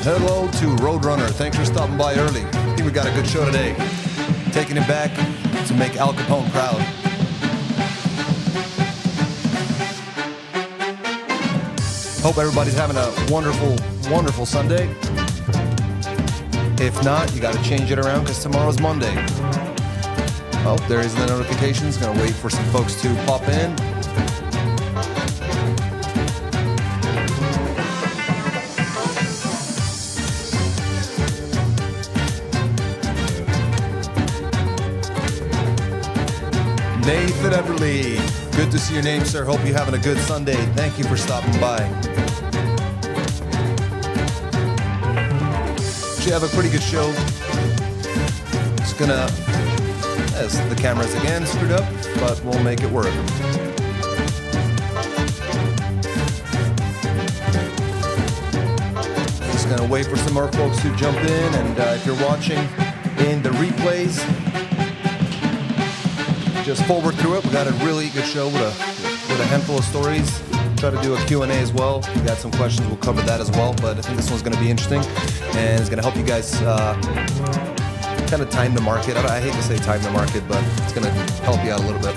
Hello to Roadrunner. Thanks for stopping by early. I think we got a good show today. Taking it back to make Al Capone proud. Hope everybody's having a wonderful, wonderful Sunday. If not, you got to change it around because tomorrow's Monday. Oh, there is the notifications. Gonna wait for some folks to pop in. Nathan Everly, good to see your name, sir. Hope you're having a good Sunday. Thank you for stopping by. Should have a pretty good show. Just gonna, as the camera's again screwed up, but we'll make it work. Just gonna wait for some more folks to jump in, and if you're watching in the replays, just forward through it. We got a really good show with a handful of stories. Try to do a Q&A as well. We got some questions. We'll cover that as well. But I think this one's going to be interesting, and it's going to help you guys kind of time the market. I hate to say time the market, but it's going to help you out a little bit.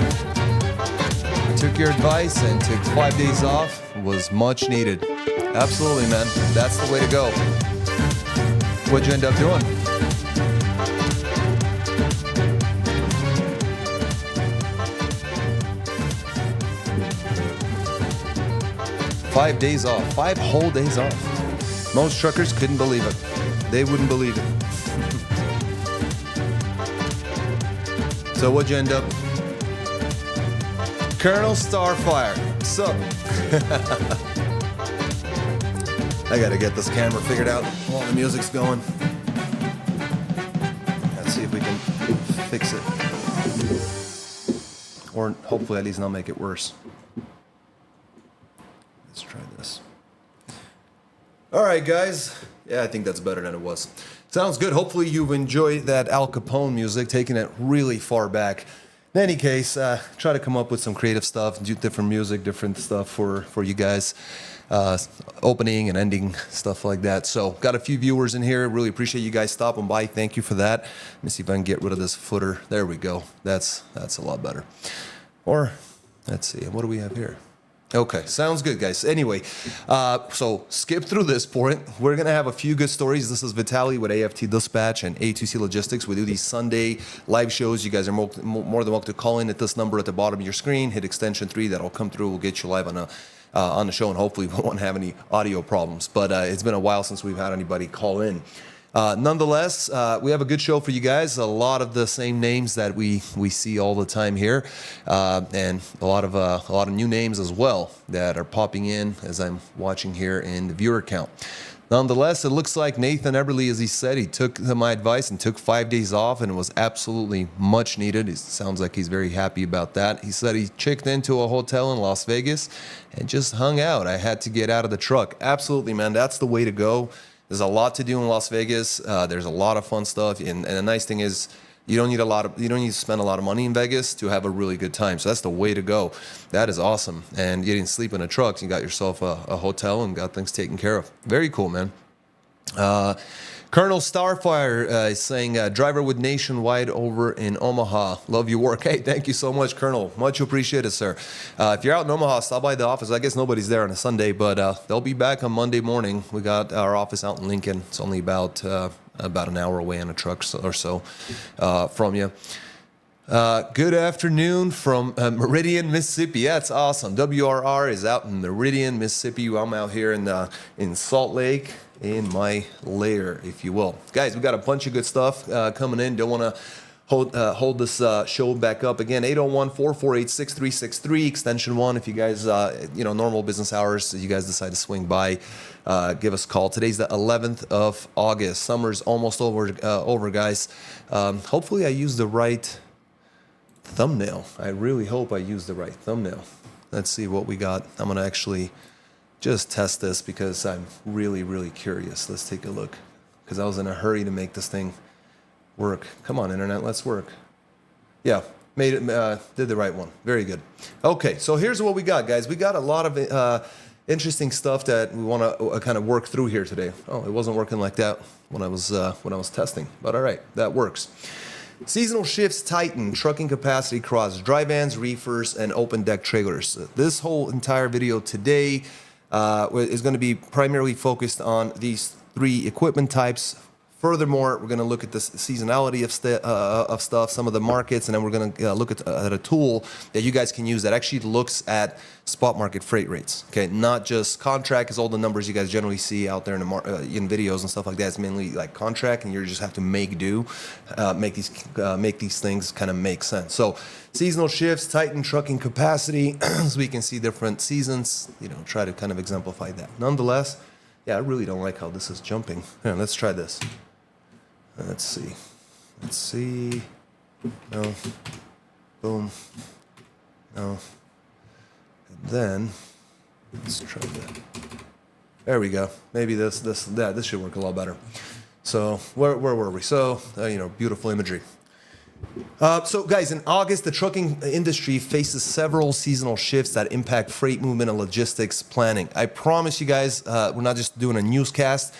Took your advice and took 5 days off. It was much needed. Absolutely, man. That's the way to go. What'd you end up doing? Five days off. 5 whole days off. Most truckers couldn't believe it. They wouldn't believe it. So what'd you end up? Colonel Starfire. Sup? I gotta get this camera figured out while the music's going. Let's see if we can fix it. Or hopefully at least not make it worse. Let's try this. All right, guys. Yeah, I think that's better than it was. Sounds good. Hopefully you've enjoyed that Al Capone music, taking it really far back. In any case, try to come up with some creative stuff, do different music, different stuff for you guys. Opening and ending, stuff like that. So got a few viewers in here. Really appreciate you guys stopping by. Thank you for that. Let me see if I can get rid of this footer. There we go. That's a lot better. Or let's see, what do we have here? Okay, sounds good, guys. Anyway, so skip through this point. We're going to have a few good stories. This is Vitaly with AFT Dispatch and A2C Logistics. We do these Sunday live shows. You guys are more than welcome to call in at this number at the bottom of your screen. Hit extension 3. That'll come through. We'll get you live on the show, and hopefully we won't have any audio problems. But it's been a while since we've had anybody call in. Nonetheless, we have a good show for you guys. A lot of the same names that we see all the time here, and a lot of new names as well that are popping in as I'm watching here in the viewer count. Nonetheless, it looks like Nathan Eberly, as he said, he took my advice and took 5 days off, and it was absolutely much needed. It sounds like he's very happy about that. He said he checked into a hotel in Las Vegas and just hung out. I had to get out of the truck. Absolutely, man. That's the way to go. There's a lot to do in Las Vegas. There's a lot of fun stuff, and the nice thing is you don't need to spend a lot of money in Vegas to have a really good time. So that's the way to go. That is awesome. And you didn't sleep in a truck. You got yourself a hotel and got things taken care of. Very cool, man. Colonel Starfire is saying, driver with Nationwide over in Omaha. Love your work. Hey, thank you so much, Colonel. Much appreciated, sir. If you're out in Omaha, stop by the office. I guess nobody's there on a Sunday, but they'll be back on Monday morning. We got our office out in Lincoln. It's only about an hour away on a truck or so from you. Good afternoon from Meridian, Mississippi. Yeah, it's awesome. WRR is out in Meridian, Mississippi. I'm out here in Salt Lake, in my lair, if you will. Guys, we got a bunch of good stuff coming in. Don't want to hold this show back up. Again, 801-448-6363, extension 1. If you guys, normal business hours, you guys decide to swing by, give us a call. Today's the 11th of August. Summer's almost over, guys. Hopefully I used the right thumbnail. I really hope I used the right thumbnail. Let's see what we got. I'm going to actually just test this because I'm really, really curious. Let's take a look because I was in a hurry to make this thing work. Come on, internet, let's work. Yeah, made it, did the right one. Very good. Okay, so here's what we got, guys. We got a lot of interesting stuff that we want to kind of work through here today. Oh, it wasn't working like that when I was testing, but all right, that works. Seasonal shifts tighten trucking capacity across dry vans, reefers, and open deck trailers. This whole entire video today is going to be primarily focused on these three equipment types. Furthermore, we're going to look at the seasonality of stuff, some of the markets, and then we're going to look at a tool that you guys can use that actually looks at spot market freight rates. Okay, not just contract, because all the numbers you guys generally see out there in videos and stuff like that is mainly like contract, and you just have to make do, make these things kind of make sense. So, seasonal shifts, tighten trucking capacity, so we can see different seasons. Try to kind of exemplify that. Nonetheless, yeah, I really don't like how this is jumping. Here, let's try this. Let's see. No. Boom. No. And then let's try that. There we go. Maybe this should work a lot better. So where were we? So beautiful imagery. So guys, in August, the trucking industry faces several seasonal shifts that impact freight movement and logistics planning. I promise you guys, we're not just doing a newscast.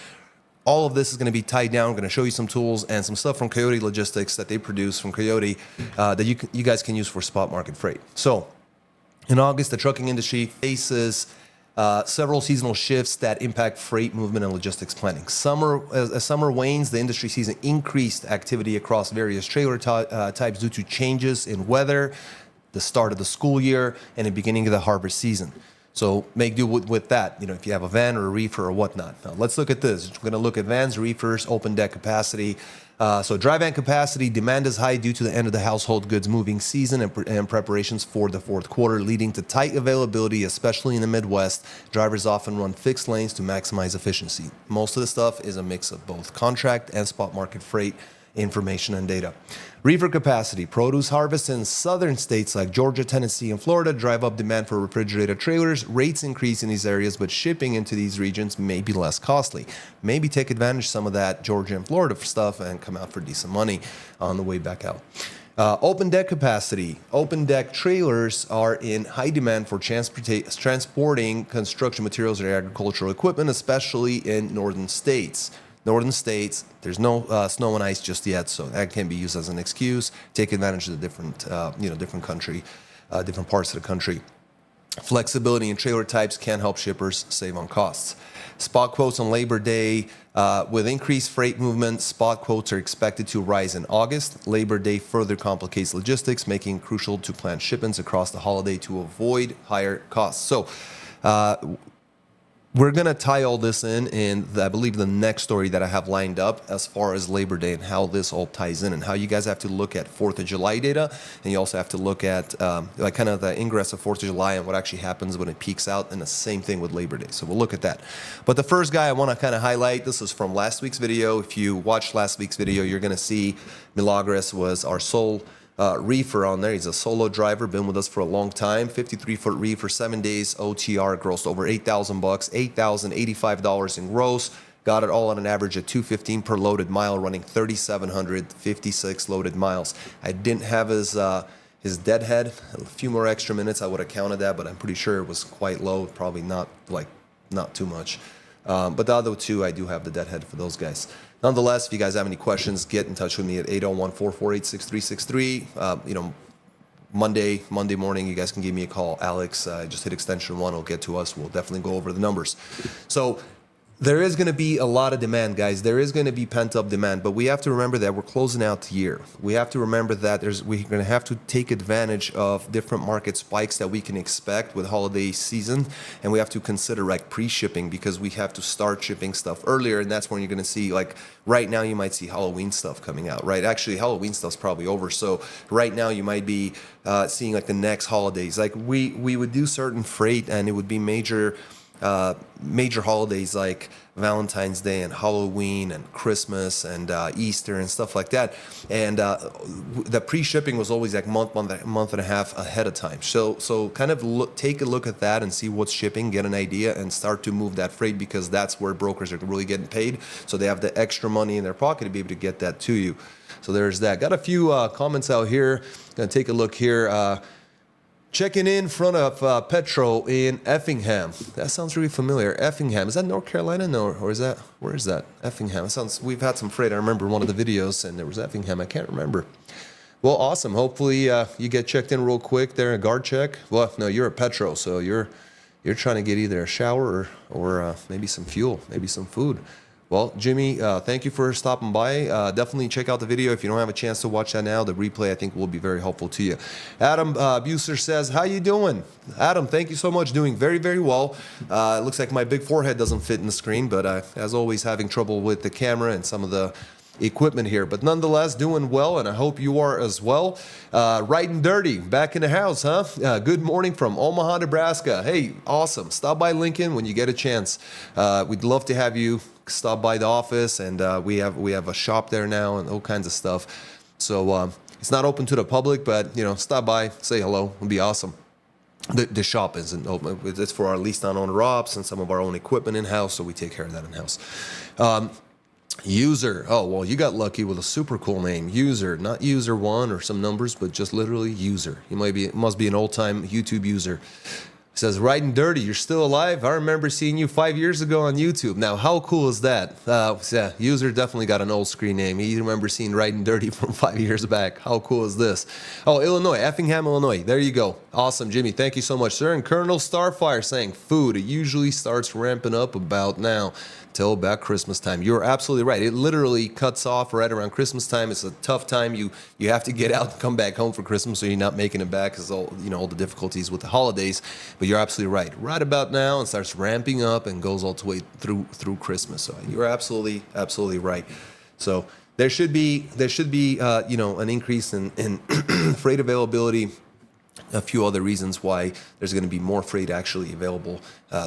All of this is going to be tied down. I'm going to show you some tools and some stuff from Coyote Logistics that they produce from Coyote that you guys can use for spot market freight. So in August, the trucking industry faces several seasonal shifts that impact freight movement and logistics planning. As summer wanes, the industry sees an increased activity across various trailer types due to changes in weather, the start of the school year, and the beginning of the harvest season. So make do with that, if you have a van or a reefer or whatnot. Now let's look at this. We're going to look at vans, reefers, open deck capacity. So dry van capacity, demand is high due to the end of the household goods moving season and preparations for the fourth quarter, leading to tight availability, especially in the Midwest. Drivers often run fixed lanes to maximize efficiency. Most of the stuff is a mix of both contract and spot market freight information and data. Reefer capacity, produce harvests in southern states like Georgia, Tennessee, and Florida drive up demand for refrigerated trailers. Rates increase in these areas, but shipping into these regions may be less costly. Maybe take advantage of some of that Georgia and Florida stuff and come out for decent money on the way back out. Open deck capacity. Open deck trailers are in high demand for transporting construction materials or agricultural equipment, especially in northern states. There's no snow and ice just yet, so that can be used as an excuse. Take advantage of the different parts of the country. Flexibility in trailer types can help shippers save on costs. Spot quotes on Labor Day. With increased freight movement, spot quotes are expected to rise in August. Labor Day further complicates logistics, making it crucial to plan shipments across the holiday to avoid higher costs. So, we're going to tie all this in I believe the next story that I have lined up as far as Labor Day and how this all ties in and how you guys have to look at 4th of July data. And you also have to look at kind of the ingress of 4th of July and what actually happens when it peaks out, and the same thing with Labor Day. So we'll look at that. But the first guy I want to kind of highlight, this is from last week's video. If you watched last week's video, you're going to see Milagres was our sole reefer on there. He's a solo driver, been with us for a long time. 53-foot reefer, 7 days OTR, grossed over $8,000, $8,085 in gross. Got it all on an average of $215 per loaded mile, running 3,756 loaded miles. I didn't have his deadhead. A few more extra minutes, I would have counted that, but I'm pretty sure it was quite low. Probably not too much. But the other two, I do have the deadhead for those guys. Nonetheless, if you guys have any questions, get in touch with me at 801-448-6363. Monday morning, you guys can give me a call. Alex, just hit extension 1. It'll get to us. We'll definitely go over the numbers. So there is going to be a lot of demand, guys. There is going to be pent-up demand, but we have to remember that we're closing out the year. We have to remember that we're going to have to take advantage of different market spikes that we can expect with holiday season, and we have to consider like pre-shipping because we have to start shipping stuff earlier, and that's when you're going to see, like right now you might see Halloween stuff coming out, right? Actually, Halloween stuff's probably over, so right now you might be seeing like the next holidays. Like we would do certain freight, and it would be major holidays like Valentine's Day and Halloween and Christmas and Easter and stuff like that. And the pre-shipping was always like month and a half ahead of time. So kind of take a look at that and see what's shipping, get an idea, and start to move that freight because that's where brokers are really getting paid. So they have the extra money in their pocket to be able to get that to you. So there's that. Got a few comments out here. Gonna take a look here. Checking in front of Petro in Effingham. That sounds really familiar. Effingham. Is that North Carolina? No, or is that, where is that? Effingham. It sounds, we've had some freight. I remember one of the videos and there was Effingham. I can't remember. Well, awesome. Hopefully you get checked in real quick there, a guard check. Well, no, you're at Petro, so you're trying to get either a shower or maybe some fuel, maybe some food. Well, Jimmy, thank you for stopping by. Definitely check out the video if you don't have a chance to watch that now. The replay, I think, will be very helpful to you. Adam Buser says, how you doing? Adam, thank you so much. Doing very, very well. It looks like my big forehead doesn't fit in the screen, but as always, having trouble with the camera and some of the equipment here, but nonetheless doing well, and I hope you are as well. Riding dirty, back in the house, huh? Good morning from Omaha, Nebraska. Hey, awesome. Stop by Lincoln when you get a chance. We'd love to have you stop by the office, and we have a shop there now and all kinds of stuff. So it's not open to the public, but stop by, say hello. It'd be awesome. The shop isn't open. It's for our leased on owner ops and some of our own equipment in house, so we take care of that in house. User. Oh, well, you got lucky with a super cool name. User, not user one or some numbers, but just literally user. Must be an old time YouTube user. Says, riding dirty, you're still alive? I remember seeing you 5 years ago on YouTube. Now, how cool is that? Yeah, user definitely got an old screen name. He remember seeing riding dirty from 5 years back. How cool is this? Oh, Illinois, Effingham, Illinois. There you go. Awesome, Jimmy. Thank you so much, sir. And Colonel Starfire saying, food, it usually starts ramping up about now till about Christmas time. You're absolutely right. It literally cuts off right around Christmas time. It's a tough time. You have to get out and come back home for Christmas, so you're not making it back because all the difficulties with the holidays. But you're absolutely right. Right about now, it starts ramping up and goes all the way through Christmas. So you're absolutely right. So there should be an increase in freight availability. A few other reasons why there's going to be more freight actually available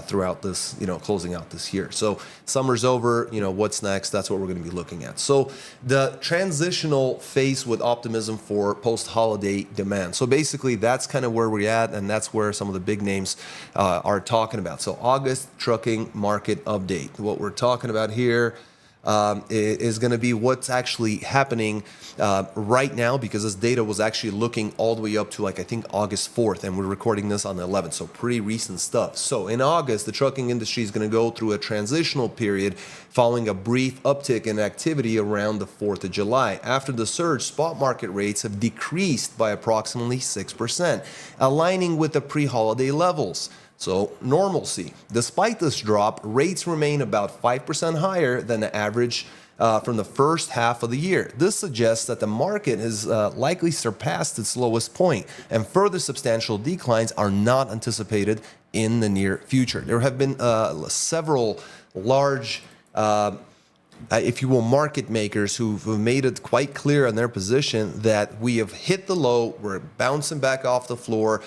throughout this, closing out this year. So summer's over, what's next? That's what we're going to be looking at. So the transitional phase with optimism for post-holiday demand. So basically that's kind of where we're at, and that's where some of the big names are talking about. So August trucking market update. What we're talking about here is going to be what's actually happening right now, because this data was actually looking all the way up to I think August 4th, and we're recording this on the 11th, so pretty recent stuff. So in August, the trucking industry is going to go through a transitional period following a brief uptick in activity around the 4th of July. After the surge, spot market rates have decreased by approximately 6%, aligning with the pre-holiday levels. So normalcy. Despite this drop, rates remain about 5% higher than the average from the first half of the year. This suggests that the market has likely surpassed its lowest point, and further substantial declines are not anticipated in the near future. There have been several large, if you will, market makers who've made it quite clear in their position that we have hit the low, we're bouncing back off the floor.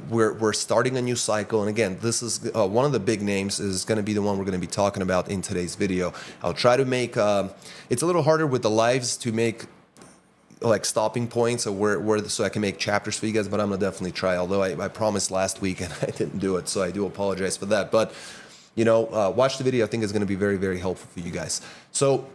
We're starting a new cycle, and again, this is one of the big names is going to be the one we're going to be talking about in today's video. I'll try to make it's a little harder with the lives to make like stopping points or so I can make chapters for you guys, but I'm gonna definitely try. Although I promised last week and I didn't do it, so I do apologize for that. But watch the video. I think it's going to be very, very helpful for you guys. So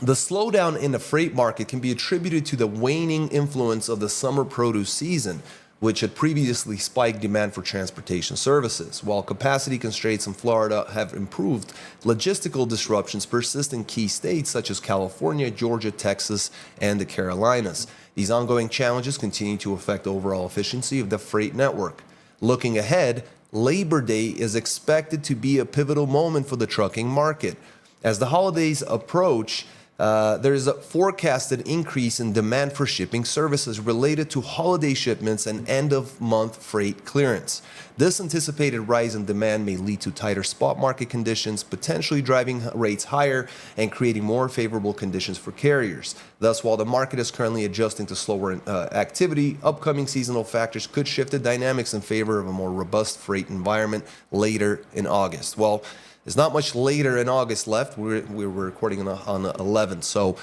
the slowdown in the freight market can be attributed to the waning influence of the summer produce season, which had previously spiked demand for transportation services. While capacity constraints in Florida have improved, logistical disruptions persist in key states such as California, Georgia, Texas, and the Carolinas. These ongoing challenges continue to affect overall efficiency of the freight network. Looking ahead, Labor Day is expected to be a pivotal moment for the trucking market. As the holidays approach, there is a forecasted increase in demand for shipping services related to holiday shipments and end-of-month freight clearance. This anticipated rise in demand may lead to tighter spot market conditions, potentially driving rates higher and creating more favorable conditions for carriers. Thus, while the market is currently adjusting to slower activity, upcoming seasonal factors could shift the dynamics in favor of a more robust freight environment later in August. Well, there's not much later in August left. We were recording on the 11th. So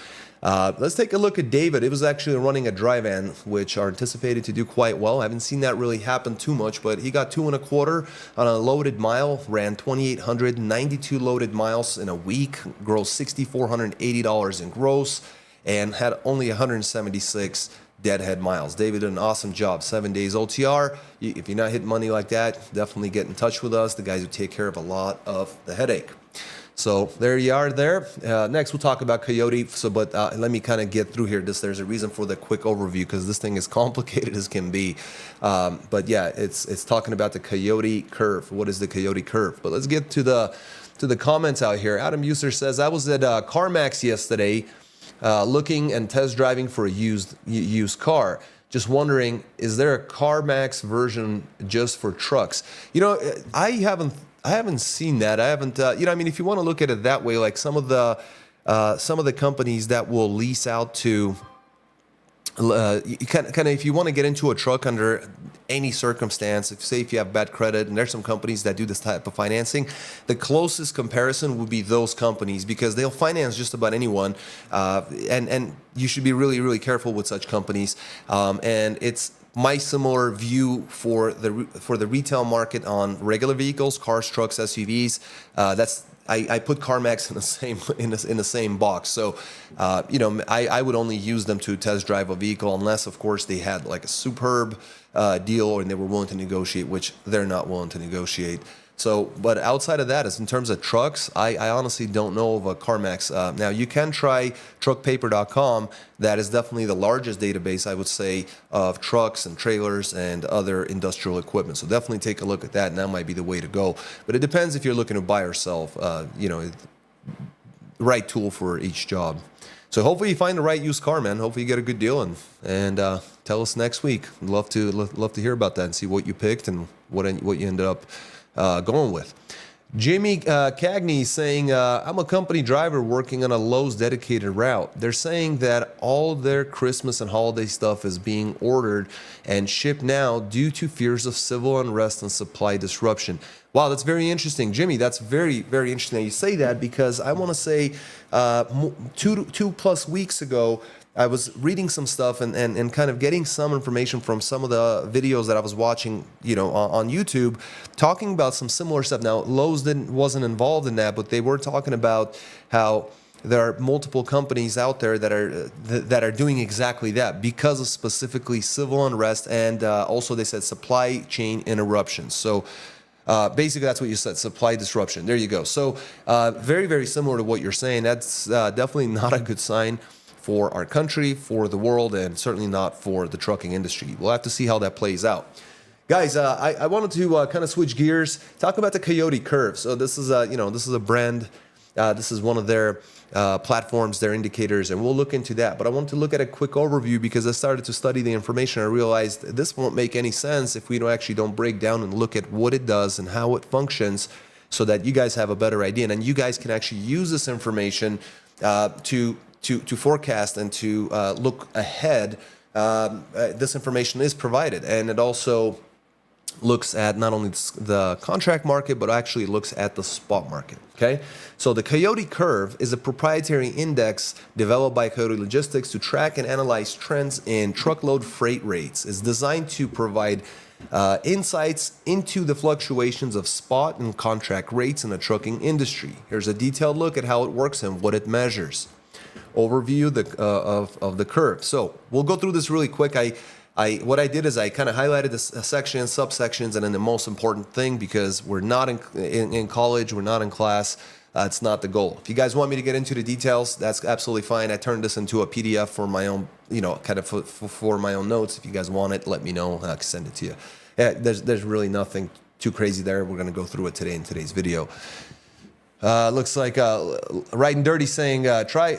let's take a look at David. It was actually running a dry van, which are anticipated to do quite well. I haven't seen that really happen too much, but he got 2.25 on a loaded mile, ran 2,892 loaded miles in a week, grossed $6,480 in gross, and had only 176 deadhead miles. David did an awesome job. 7 days OTR. If you're not hitting money like that, definitely get in touch with us, the guys who take care of a lot of the headache. So there you are there. Next, we'll talk about Coyote. But let me kind of get through here. There's a reason for the quick overview because this thing is complicated as can be. But yeah, it's talking about the Coyote curve. What is the Coyote curve? But let's get to the comments out here. Adam User says, I was at CarMax yesterday looking and test driving for a used car. Just wondering, is there a CarMax version just for trucks? You know, I haven't seen that. I haven't, you know, I mean, if you want to look at it that way, like some of the companies that will lease out to, you kind of, if you want to get into a truck under any circumstance, if you have bad credit, and there's some companies that do this type of financing, the closest comparison would be those companies because they'll finance just about anyone, and you should be really, really careful with such companies. And it's my similar view for the retail market on regular vehicles, cars, trucks, SUVs. I put CarMax in the same box. So, you know, I would only use them to test drive a vehicle unless, of course, they had like a superb deal and they were willing to negotiate, which they're not willing to negotiate. So, but outside of that, as in terms of trucks, I honestly don't know of a CarMax. Now, you can try truckpaper.com. That is definitely the largest database, I would say, of trucks and trailers and other industrial equipment. So definitely take a look at that, and that might be the way to go. But it depends if you're looking to buy or sell, you know, the right tool for each job. So hopefully you find the right used car, man. Hopefully you get a good deal, and tell us next week. I'd love to hear about that and see what you picked and what you ended up going with. Jimmy Cagney saying, I'm a company driver working on a Lowe's dedicated route. They're saying that all their Christmas and holiday stuff is being ordered and shipped now due to fears of civil unrest and supply disruption. Wow, that's very interesting. Jimmy, that's very, very interesting that you say that because I want to say 2+ weeks ago, I was reading some stuff and kind of getting some information from some of the videos that I was watching, you know, on YouTube, talking about some similar stuff. Now, Lowe's wasn't involved in that, but they were talking about how there are multiple companies out there that are doing exactly that because of specifically civil unrest and also they said supply chain interruptions. So basically, that's what you said, supply disruption. There you go. So very, very similar to what you're saying. That's definitely not a good sign for our country, for the world, and certainly not for the trucking industry. We'll have to see how that plays out. Guys, I wanted to kind of switch gears, talk about the Coyote curve. So this is a brand. This is one of their platforms, their indicators, and we'll look into that. But I want to look at a quick overview because I started to study the information. I realized this won't make any sense if we don't break down and look at what it does and how it functions so that you guys have a better idea. And you guys can actually use this information to forecast and to look ahead. This information is provided, and it also looks at not only the contract market, but actually looks at the spot market. Okay, so the Coyote curve is a proprietary index developed by Coyote Logistics to track and analyze trends in truckload freight rates. It's designed to provide insights into the fluctuations of spot and contract rates in the trucking industry. Here's a detailed look at how it works and what it measures. Overview of the curve. So we'll go through this really quick. What I did is I kind of highlighted the sections, subsections, and then the most important thing because we're not in college, we're not in class. It's not the goal. If you guys want me to get into the details, that's absolutely fine. I turned this into a PDF for my own, kind of for my own notes. If you guys want it, let me know. I can send it to you. Yeah, there's really nothing too crazy there. We're going to go through it today in today's video. Looks like Right and Dirty saying, try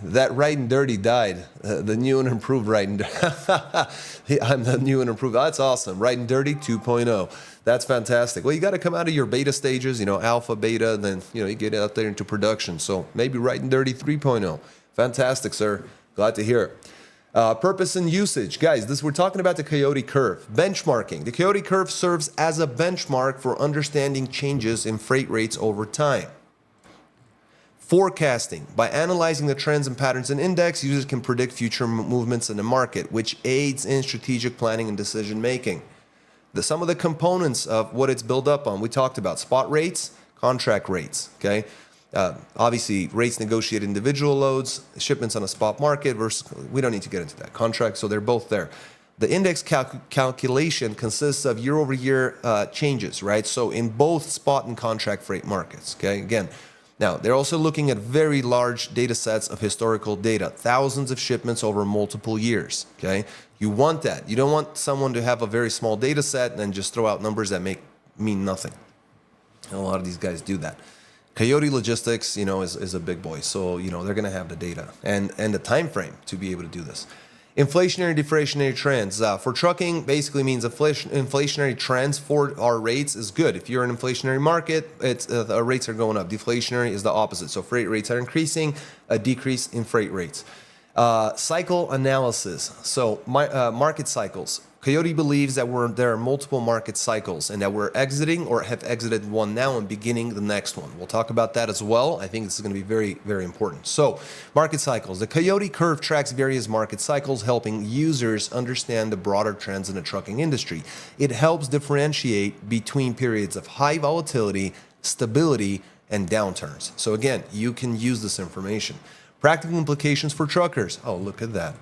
that. Right and Dirty died. The new and improved Right and Dirty. I'm the new and improved. That's awesome. Right and Dirty 2.0. That's fantastic. Well, you got to come out of your beta stages, alpha, beta, then, you get out there into production. So maybe Right and Dirty 3.0. Fantastic, sir. Glad to hear it. Purpose and usage. Guys, we're talking about the Coyote curve. Benchmarking. The Coyote curve serves as a benchmark for understanding changes in freight rates over time. Forecasting. By analyzing the trends and patterns in index, users can predict future movements in the market, which aids in strategic planning and decision making. Some of the components of what it's built up on, we talked about spot rates, contract rates, okay? Obviously, rates negotiate individual loads, shipments on a spot market versus, we don't need to get into that contract, so they're both there. The index calculation consists of year-over-year changes, right? So in both spot and contract freight markets, okay? Again, now they're also looking at very large data sets of historical data, thousands of shipments over multiple years, okay? You want that. You don't want someone to have a very small data set and then just throw out numbers that mean nothing. And a lot of these guys do that. Coyote Logistics, is a big boy, so they're going to have the data and the time frame to be able to do this. Inflationary, deflationary trends for trucking basically means inflationary trends for our rates is good. If you're in an inflationary market, rates are going up. Deflationary is the opposite. So freight rates are increasing, a decrease in freight rates. Cycle analysis. So market cycles. Coyote believes that there are multiple market cycles and that we're exiting or have exited one now and beginning the next one. We'll talk about that as well. I think this is going to be very, very important. So, market cycles. The Coyote curve tracks various market cycles, helping users understand the broader trends in the trucking industry. It helps differentiate between periods of high volatility, stability, and downturns. So again, you can use this information. Practical implications for truckers. Oh, look at that.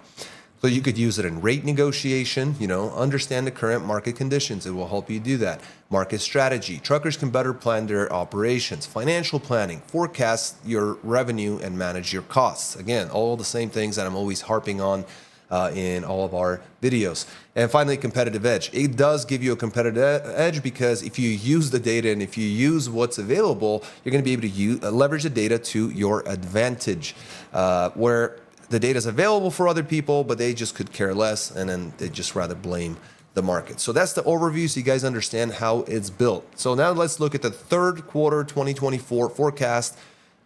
So you could use it in rate negotiation, understand the current market conditions. It will help you do that. Market strategy. Truckers can better plan their operations. Financial planning. Forecast your revenue and manage your costs. Again, all the same things that I'm always harping on in all of our videos. And finally, competitive edge. It does give you a competitive edge because if you use the data and if you use what's available, you're going to be able to leverage the data to your advantage. Where the data is available for other people, but they just could care less, and then they just rather blame the market. So that's the overview, so you guys understand how it's built. So now let's look at the third quarter 2024 forecast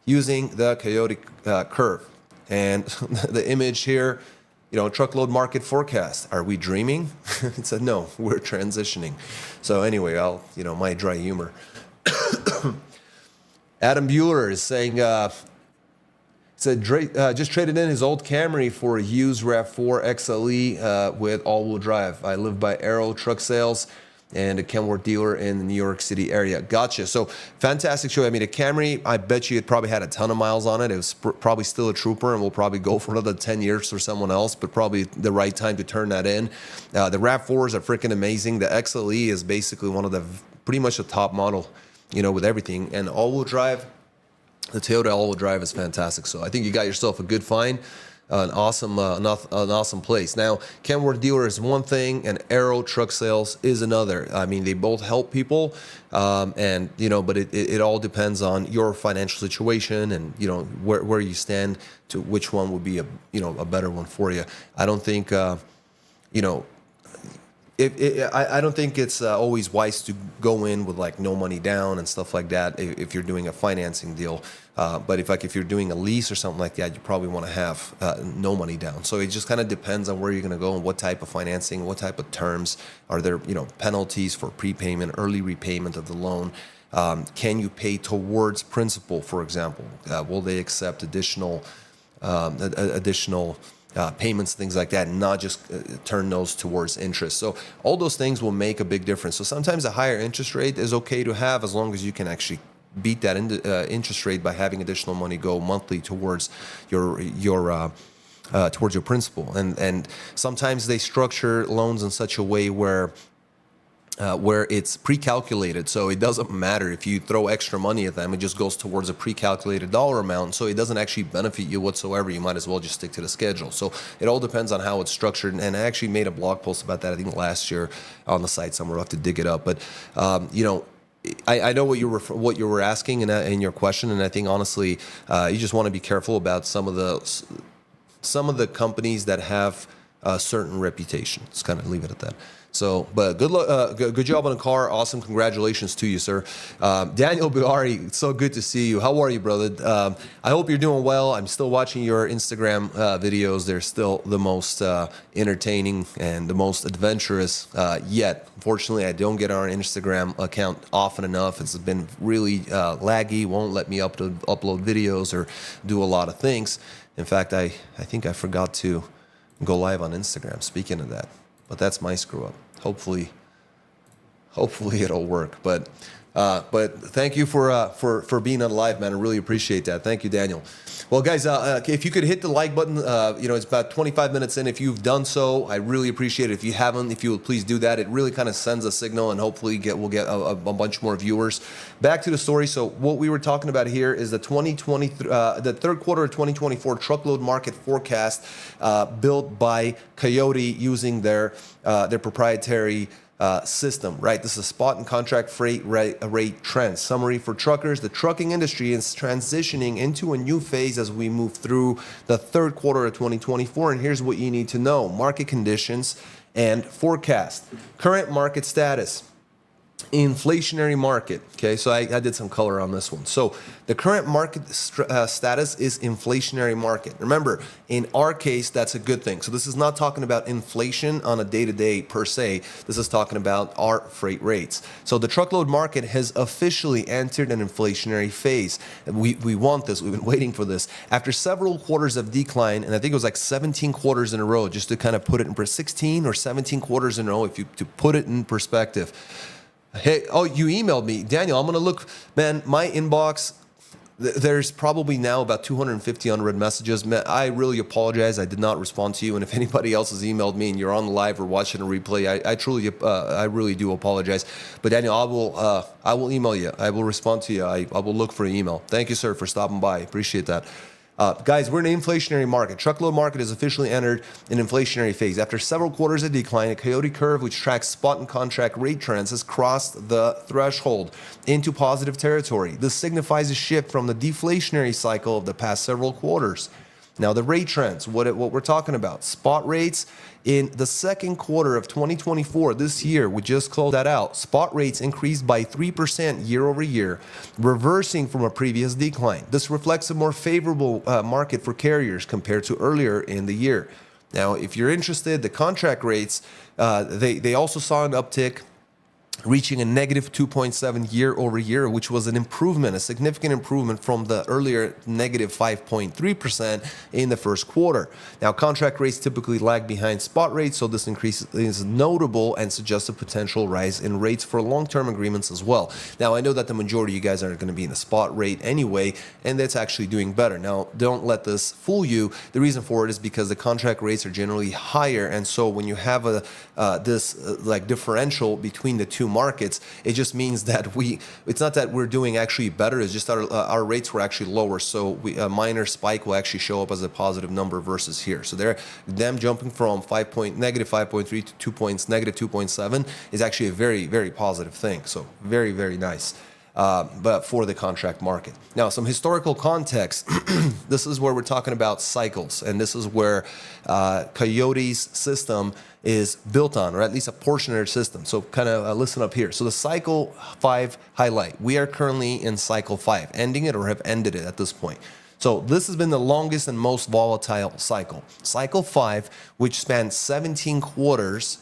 using the Coyote curve. And the image here, truckload market forecast. Are we dreaming? It said, no, we're transitioning. So anyway, my dry humor. Adam Bueller is saying, just traded in his old Camry for a used RAV4 XLE with all-wheel drive. I live by Arrow Truck Sales and a Kenworth dealer in the New York City area. Gotcha. So fantastic show. I mean, a Camry, I bet you it probably had a ton of miles on it. It was probably still a trooper and will probably go for another 10 years for someone else, but probably the right time to turn that in. The RAV4s are freaking amazing. The XLE is basically one of the pretty much the top model, with everything. And all-wheel drive, the Toyota all-wheel drive is fantastic. So I think you got yourself a good find, an awesome place. Now, Kenworth dealer is one thing, and Arrow Truck Sales is another. I mean, they both help people, but it all depends on your financial situation and where you stand to which one would be a better one for you. I don't think I don't think it's always wise to go in with like no money down and stuff like that if you're doing a financing deal. But if you're doing a lease or something like that, you probably want to have no money down. So it just kind of depends on where you're going to go and what type of financing, what type of terms. Are there penalties for prepayment, early repayment of the loan? Can you pay towards principal, for example? Will they accept additional payments, things like that, and not just turn those towards interest? So all those things will make a big difference. So sometimes a higher interest rate is okay to have as long as you can actually beat that interest rate by having additional money go monthly towards your principal. And sometimes they structure loans in such a way where it's pre-calculated, so it doesn't matter if you throw extra money at them. It just goes towards a pre-calculated dollar amount, so it doesn't actually benefit you whatsoever. You might as well just stick to the schedule. So it all depends on how it's structured, and I actually made a blog post about that, I think last year, on the site somewhere. I'll have to dig it up. But I know what you were asking in your question, and I think honestly, you just want to be careful about some of the companies that have a certain reputation. Let's kind of leave it at that. So, but good luck, good job on the car. Awesome, congratulations to you, sir. Daniel Buhari, it's so good to see you. How are you, brother? I hope you're doing well. I'm still watching your Instagram videos. They're still the most entertaining and the most adventurous yet. Unfortunately, I don't get our Instagram account often enough. It's been really laggy. Won't let me upload videos or do a lot of things. In fact, I think I forgot to go live on Instagram. Speaking of that. But that's my screw up. Hopefully Hopefully it'll work. But thank you for being on live, man. I really appreciate that. Thank you, Daniel. Well, guys, if you could hit the like button, it's about 25 minutes in. If you've done so, I really appreciate it. If you haven't, if you would please do that. It really kind of sends a signal, and hopefully we'll get a bunch more viewers. Back to the story. So what we were talking about here is the the third quarter of 2024 truckload market forecast built by Coyote using their proprietary system, right? This is spot and contract freight rate trends. Summary for truckers: the trucking industry is transitioning into a new phase as we move through the third quarter of 2024. And here's what you need to know: market conditions and forecast. Current market status. Inflationary market. Okay, so I did some color on this one. So the current market status is inflationary market. Remember, in our case, that's a good thing. So this is not talking about inflation on a day-to-day per se. This is talking about our freight rates. So the truckload market has officially entered an inflationary phase. We want this. We've been waiting for this. After several quarters of decline, and I think it was like 17 quarters in a row, just to kind of put it in 16 or 17 quarters in a row, to put it in perspective. Hey, oh, you emailed me. Daniel, I'm going to look. Man, my inbox, there's probably now about 250 unread messages. Man, I really apologize. I did not respond to you. And if anybody else has emailed me and you're on the live or watching a replay, I really do apologize. But Daniel, I will email you. I will respond to you. I will look for an email. Thank you, sir, for stopping by. Appreciate that. Guys, we're in an inflationary market. Truckload market has officially entered an inflationary phase. After several quarters of decline, a Coyote curve, which tracks spot and contract rate trends, has crossed the threshold into positive territory. This signifies a shift from the deflationary cycle of the past several quarters. Now, the rate trends, what we're talking about. Spot rates in the second quarter of 2024, this year, we just closed that out. Spot rates increased by 3% year over year, reversing from a previous decline. This reflects a more favorable market for carriers compared to earlier in the year. Now, if you're interested, the contract rates, they also saw an uptick, reaching a negative 2.7 year over year, which was an improvement, a significant improvement from the earlier negative 5.3% in the first quarter. Now, contract rates typically lag behind spot rates, so this increase is notable and suggests a potential rise in rates for long-term agreements as well. Now, I know that the majority of you guys are going to be in the spot rate anyway, and that's actually doing better. Now, don't let this fool you. The reason for it is because the contract rates are generally higher, and so when you have this differential between the two markets, it just means that it's not that we're doing actually better, it's just our rates were actually lower, so a minor spike will actually show up as a positive number versus here. So them jumping from negative 5.3 to 2 points, negative 2.7 is actually a very, very positive thing. So very, very nice. But for the contract market. Now, some historical context. This is where we're talking about cycles, and this is where Coyote's system is built on, or at least a portion of their system. So kind of listen up here. So the cycle 5 highlight. We are currently in cycle 5, ending it or have ended it at this point. So this has been the longest and most volatile cycle. Cycle 5, which spanned 17 quarters.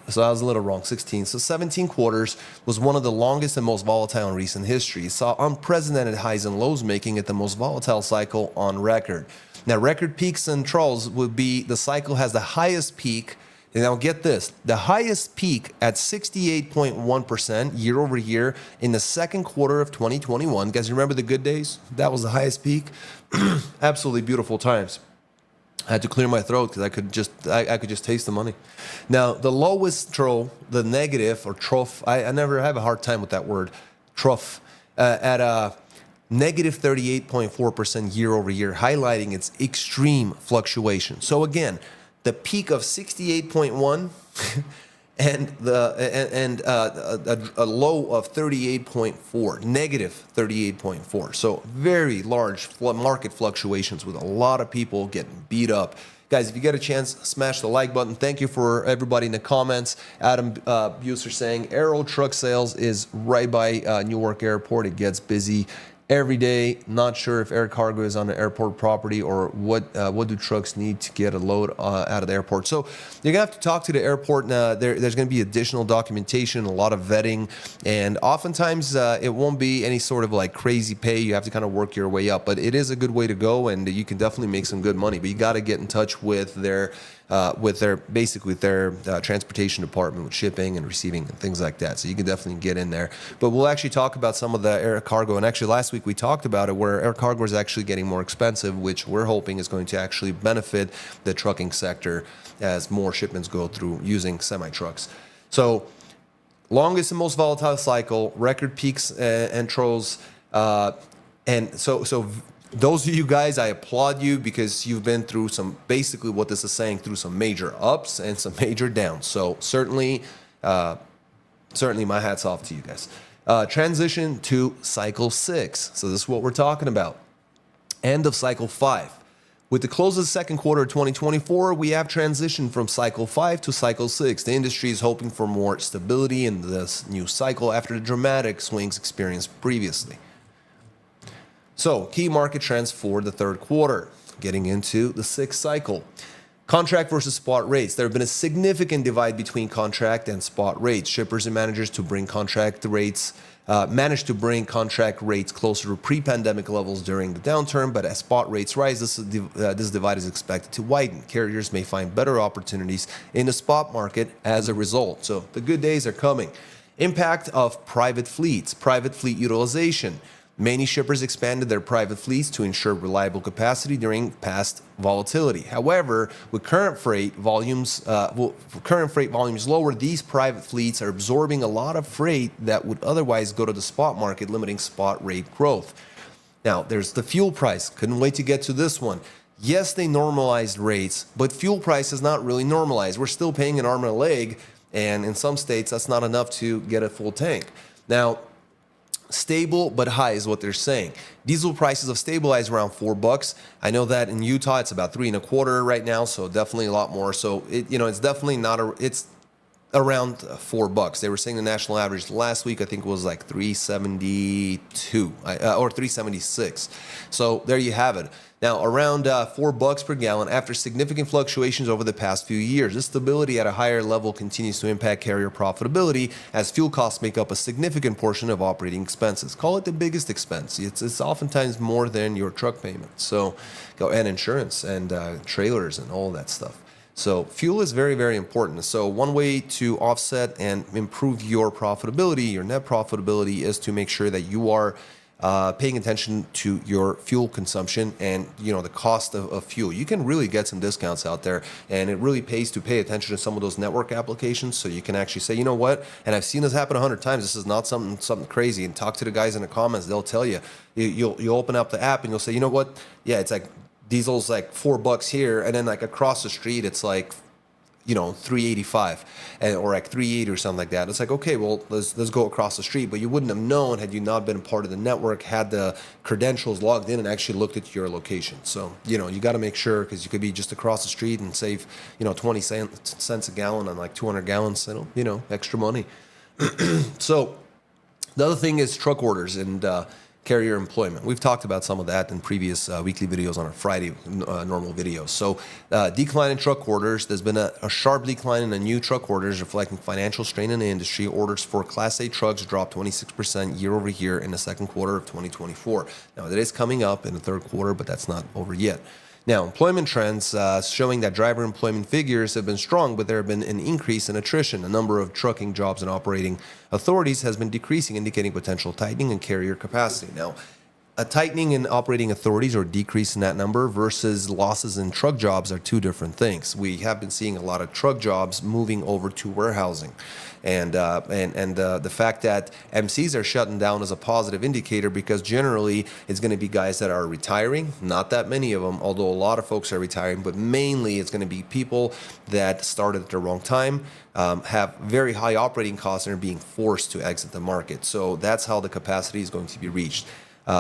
So I was a little wrong, 16. So 17 quarters was one of the longest and most volatile in recent history. It saw unprecedented highs and lows, making it the most volatile cycle on record. Now, record peaks and troughs would be, the cycle has the highest peak, and now get this, the highest peak at 68.1% year over year in the second quarter of 2021. Guys, remember the good days? That was the highest peak. Absolutely beautiful times. I had to clear my throat because I could just taste the money. Now, the lowest trough, the negative or trough, I never have a hard time with that word, trough, at a negative 38.4% year over year, highlighting its extreme fluctuation. So again, the peak of 68.1 and a low of 38.4, negative 38.4. So very large market fluctuations with a lot of people getting beat up. Guys, if you get a chance, smash the like button. Thank you for everybody in the comments. Adam Buser saying Aero truck sales is right by Newark Airport. It gets busy every day. Not sure if air cargo is on the airport property or what do trucks need to get a load out of the airport. So you're gonna have to talk to the airport. There's gonna be additional documentation, a lot of vetting, and oftentimes it won't be any sort of like crazy pay. You have to kind of work your way up, but it is a good way to go, and you can definitely make some good money. But you got to get in touch with their with their transportation department with shipping and receiving and things like that. So you can definitely get in there. But we'll actually talk about some of the air cargo. And actually last week we talked about it, where air cargo is actually getting more expensive, which we're hoping is going to actually benefit the trucking sector as more shipments go through using semi-trucks. So longest and most volatile cycle, record peaks and troughs. And so those of you guys, I applaud you because you've been through some, basically what this is saying, through some major ups and some major downs. So certainly my hat's off to you guys. Transition to cycle 6. So this is what we're talking about. End of cycle 5. With the close of the second quarter of 2024, we have transitioned from cycle 5 to cycle 6. The industry is hoping for more stability in this new cycle after the dramatic swings experienced previously. So, key market trends for the third quarter. Getting into the 6th cycle. Contract versus spot rates. There have been a significant divide between contract and spot rates. Shippers and managers to bring contract rates managed to bring contract rates closer to pre-pandemic levels during the downturn, but as spot rates rise, this divide is expected to widen. Carriers may find better opportunities in the spot market as a result. So the good days are coming. Impact of private fleets, private fleet utilization. Many shippers expanded their private fleets to ensure reliable capacity during past volatility. However, with current freight volumes lower, these private fleets are absorbing a lot of freight that would otherwise go to the spot market, limiting spot rate growth. Now, there's the fuel price. Couldn't wait to get to this one. Yes, they normalized rates, but fuel price is not really normalized. We're still paying an arm and a leg, and in some states, that's not enough to get a full tank. Now, stable but high is what they're saying. Diesel prices have stabilized around $4. I know that in Utah it's about $3.25 right now, so definitely a lot more. So it's definitely not it's around $4. They were saying the national average last week I think was like 372 or 376. So there you have it. Now around $4 per gallon after significant fluctuations over the past few years. This stability at a higher level continues to impact carrier profitability as fuel costs make up a significant portion of operating expenses. Call it the biggest expense. It's oftentimes more than your truck payment. So and insurance and trailers and all that stuff. So fuel is very, very important. So one way to offset and improve your profitability, your net profitability, is to make sure that you are paying attention to your fuel consumption and the cost of fuel. You can really get some discounts out there, and it really pays to pay attention to some of those network applications, so you can actually say, you know what, and I've seen this happen 100 times. This is not something crazy. And talk to the guys in the comments; they'll tell you. You'll open up the app and you'll say, you know what, yeah, it's like diesel's like $4 here, and then like across the street it's like $3.85 or like $3.80 or something like that. It's like, okay, well, let's go across the street. But you wouldn't have known had you not been part of the network, had the credentials logged in and actually looked at your location. So you got to make sure, because you could be just across the street and save 20 cents a gallon on like 200 gallons, extra money. So the other thing is truck orders and carrier employment. We've talked about some of that in previous weekly videos on our Friday normal videos. So decline in truck orders. There's been a sharp decline in the new truck orders, reflecting financial strain in the industry. Orders for Class A trucks dropped 26% year over year in the second quarter of 2024. Now, it is coming up in the third quarter, but that's not over yet. Now, employment trends showing that driver employment figures have been strong, but there have been an increase in attrition. The number of trucking jobs and operating authorities has been decreasing, indicating potential tightening in carrier capacity. Now, a tightening in operating authorities or decrease in that number versus losses in truck jobs are two different things. We have been seeing a lot of truck jobs moving over to warehousing. And the fact that MCs are shutting down is a positive indicator, because generally it's going to be guys that are retiring. Not that many of them, although a lot of folks are retiring, but mainly it's going to be people that started at the wrong time, have very high operating costs, and are being forced to exit the market. So that's how the capacity is going to be reached.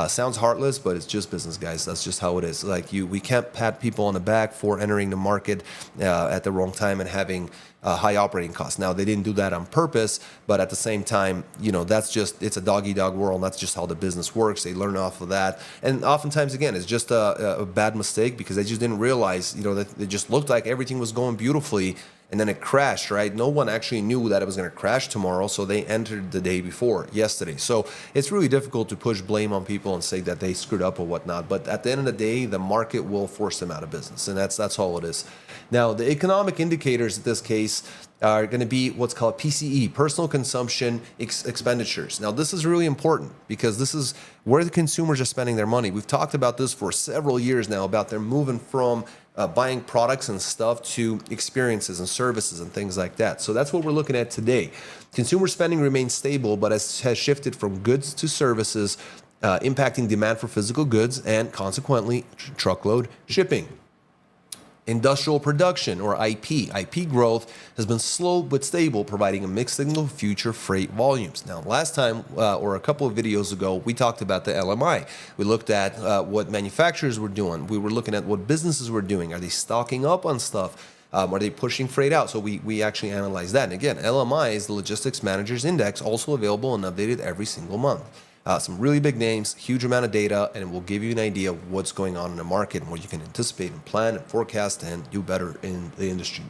Sounds heartless, but it's just business, guys. That's just how it is. We can't pat people on the back for entering the market at the wrong time and having high operating costs. Now, they didn't do that on purpose, but at the same time, it's a dog-eat-dog world. That's just how the business works. They learn off of that. And oftentimes, again, it's just a bad mistake, because they just didn't realize, that it just looked like everything was going beautifully. and then it crashed, right? No one actually knew that it was going to crash tomorrow, so they entered the day before, yesterday. So it's really difficult to push blame on people and say that they screwed up or whatnot. But at the end of the day, the market will force them out of business, and that's all it is. Now, the economic indicators in this case are going to be what's called PCE, personal consumption expenditures. Now, this is really important because this is where the consumers are spending their money. We've talked about this for several years now, about them moving from buying products and stuff to experiences and services and things like that. So that's what we're looking at today. Consumer spending remains stable, but has shifted from goods to services, impacting demand for physical goods and consequently truckload shipping. Industrial production, or IP growth has been slow but stable, providing a mixed signal of future freight volumes. Now, last time, or a couple of videos ago, we talked about the LMI. We looked at what manufacturers were doing. We were looking at what businesses were doing. Are they stocking up on stuff? Are they pushing freight out? So we actually analyzed that. And again, LMI is the Logistics Managers Index, also available and updated every single month. Some really big names, huge amount of data, and it will give you an idea of what's going on in the market and what you can anticipate and plan and forecast and do better in the industry.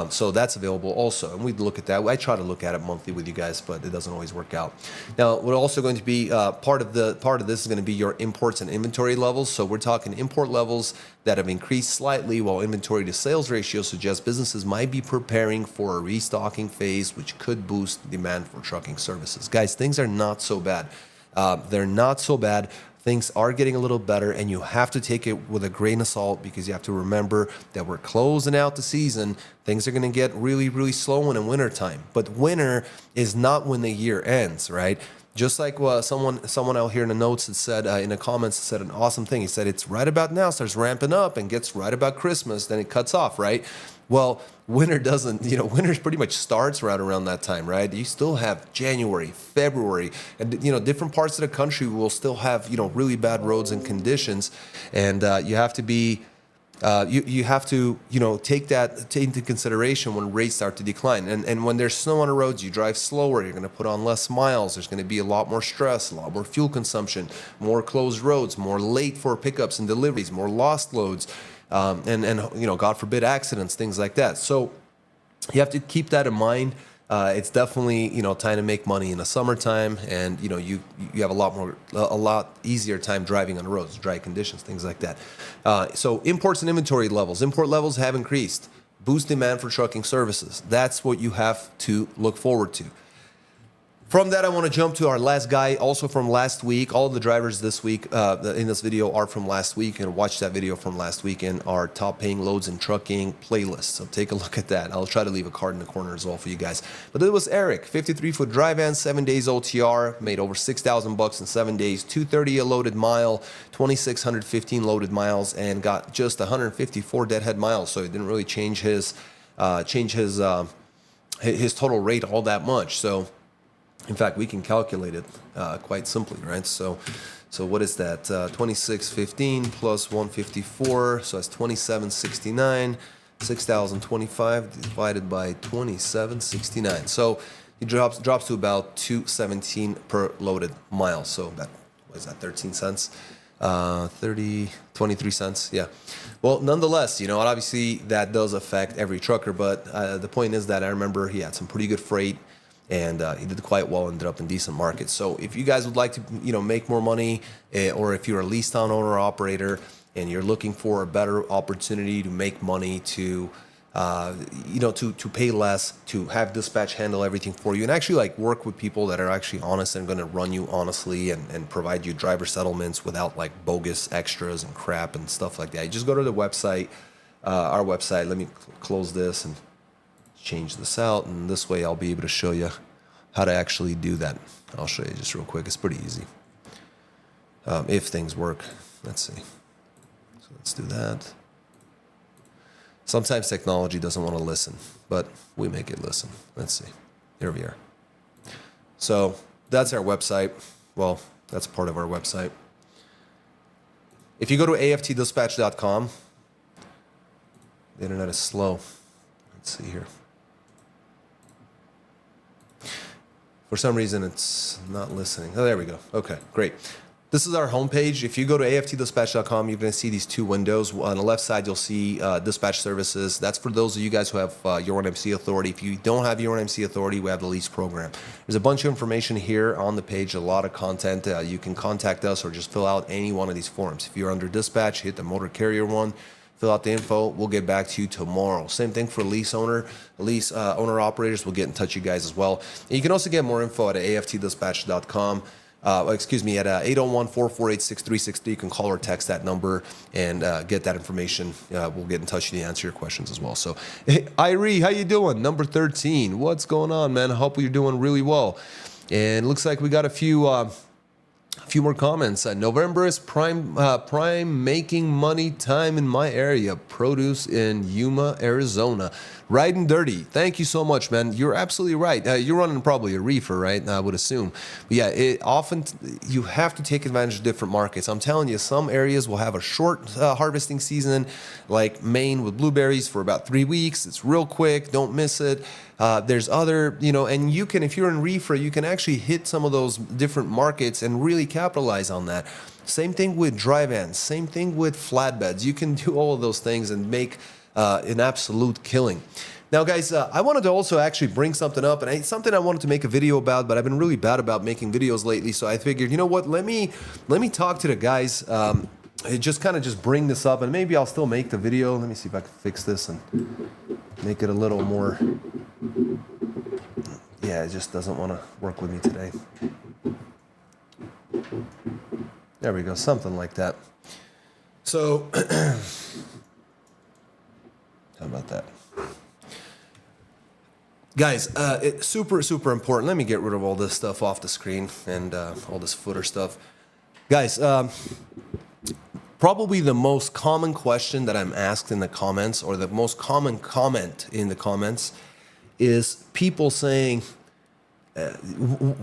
So that's available also, and we look at that. I try to look at it monthly with you guys, but it doesn't always work out. Now, we're also going to be part of this is going to be your imports and inventory levels. So we're talking import levels that have increased slightly, while inventory to sales ratio suggests businesses might be preparing for a restocking phase, which could boost demand for trucking services. Guys, things are not so bad. They're not so bad. Things are getting a little better, and you have to take it with a grain of salt because you have to remember that we're closing out the season. Things are going to get really, really slow in the wintertime. But winter is not when the year ends, right? Just like someone out here in the notes had said, in the comments, said an awesome thing. He said, it's right about now, starts ramping up and gets right about Christmas, then it cuts off, right? Well, winter doesn't, winter pretty much starts right around that time, right? You still have January, February, and, different parts of the country will still have, really bad roads and conditions. And you have to be, you have to, take that into consideration when rates start to decline. And when there's snow on the roads, you drive slower, you're going to put on less miles, there's going to be a lot more stress, a lot more fuel consumption, more closed roads, more late for pickups and deliveries, more lost loads. And God forbid, accidents, things like that. So you have to keep that in mind. It's definitely, time to make money in the summertime, and you have a lot easier time driving on the roads, dry conditions, things like that. So imports and inventory levels. Import levels have increased. Boost demand for trucking services. That's what you have to look forward to. From that, I want to jump to our last guy, also from last week. All of the drivers this week in this video are from last week, and watch that video from last week in our top paying loads in trucking playlist. So take a look at that. I'll try to leave a card in the corner as well for you guys. But it was Eric, 53-foot dry van, 7 days OTR, made over $6,000 in 7 days, 230 a loaded mile, 2,615 loaded miles, and got just 154 deadhead miles. So it didn't really change his total rate all that much. So, in fact, we can calculate it quite simply, right? So what is that? 2615 plus 154, so that's 2769. 6,025 divided by 2769. So it drops to about 217 per loaded mile. So that, what is that? 13 cents. 23 cents. Yeah. Well, nonetheless, obviously that does affect every trucker, but the point is that I remember he had some pretty good freight. And he did quite well, ended up in decent markets. So if you guys would like to, make more money, or if you're a lease town owner or operator and you're looking for a better opportunity to make money, to pay less, to have dispatch handle everything for you, and actually work with people that are actually honest and going to run you honestly and provide you driver settlements without bogus extras and crap and stuff like that. You just go to the website, our website. Let me close this and change this out, and this way I'll be able to show you how to actually do that. I'll show you just real quick. It's pretty easy if things work. Let's see. So let's do that. Sometimes technology doesn't want to listen, but we make it listen. Let's see. Here we are. So that's our website. Well, that's part of our website. If you go to aftdispatch.com, the internet is slow. Let's see here. For some reason, it's not listening. Oh, there we go. Okay, great. This is our homepage. If you go to aftdispatch.com, you're going to see these two windows. On the left side, you'll see dispatch services. That's for those of you guys who have your own MC authority. If you don't have your own MC authority, we have the lease program. There's a bunch of information here on the page, a lot of content. You can contact us or just fill out any one of these forms. If you're under dispatch, hit the motor carrier one. Fill out the info. We'll get back to you tomorrow. Same thing for lease owner. Lease owner operators, we'll get in touch with you guys as well. And you can also get more info at aftdispatch.com. At 801-448-6363. You can call or text that number and get that information. We'll get in touch with you and answer your questions as well. So, hey, Irie, how you doing? Number 13. What's going on, man? I hope you're doing really well. And it looks like we got a few more comments. November is prime making money time in my area. Produce in Yuma, Arizona. Riding dirty. Thank you so much, man. You're absolutely right. You're running probably a reefer, right? I would assume. But yeah, often you have to take advantage of different markets. I'm telling you, some areas will have a short harvesting season, like Maine with blueberries for about 3 weeks. It's real quick. Don't miss it. There's other, and you can, if you're in reefer, you can actually hit some of those different markets and really capitalize on that. Same thing with dry vans. Same thing with flatbeds. You can do all of those things and make an absolute killing. Now, guys, I wanted to also actually bring something up, and it's something I wanted to make a video about, but I've been really bad about making videos lately. So I figured, you know what? Let me talk to the guys. Just bring this up, and maybe I'll still make the video. Let me see if I can fix this and make it a little more. Yeah, it just doesn't want to work with me today. There we go, something like that. So, how about that? Guys, it's super, super important. Let me get rid of all this stuff off the screen and all this footer stuff. Guys, probably the most common question that I'm asked in the comments, or the most common comment in the comments, is people saying,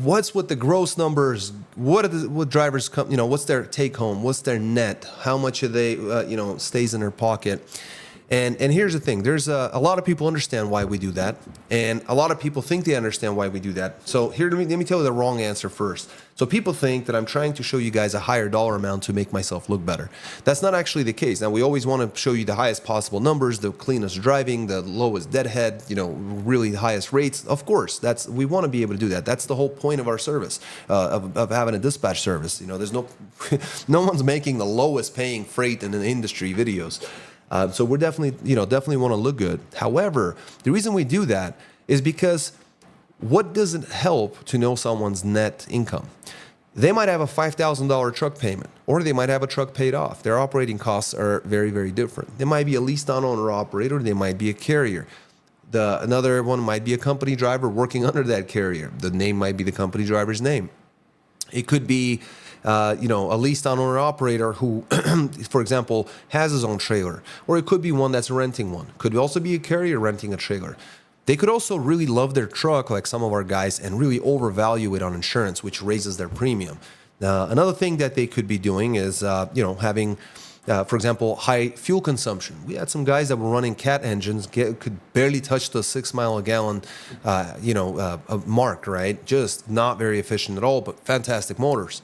what's with the gross numbers? What drivers come, what's their take home? What's their net? How much of they, stays in their pocket? And here's the thing. There's a lot of people understand why we do that. And a lot of people think they understand why we do that. So here, let me tell you the wrong answer first. So people think that I'm trying to show you guys a higher dollar amount to make myself look better. That's not actually the case. Now, we always want to show you the highest possible numbers, the cleanest driving, the lowest deadhead, really the highest rates. Of course, we want to be able to do that. That's the whole point of our service, of having a dispatch service. There's no one's making the lowest paying freight in the industry videos. So we're definitely want to look good. However, the reason we do that is because what does it help to know someone's net income? They might have a $5,000 truck payment, or they might have a truck paid off. Their operating costs are very, very different. They might be a leased on owner operator. They might be a carrier. Another one might be a company driver working under that carrier. The name might be the company driver's name. It could be a leased on owner operator who, for example, has his own trailer, or it could be one that's renting one. Could also be a carrier renting a trailer. They could also really love their truck, like some of our guys, and really overvalue it on insurance, which raises their premium. Another thing that they could be doing is, having, for example, high fuel consumption. We had some guys that were running cat engines, could barely touch the 6 mile a gallon, mark, right? Just not very efficient at all, but fantastic motors.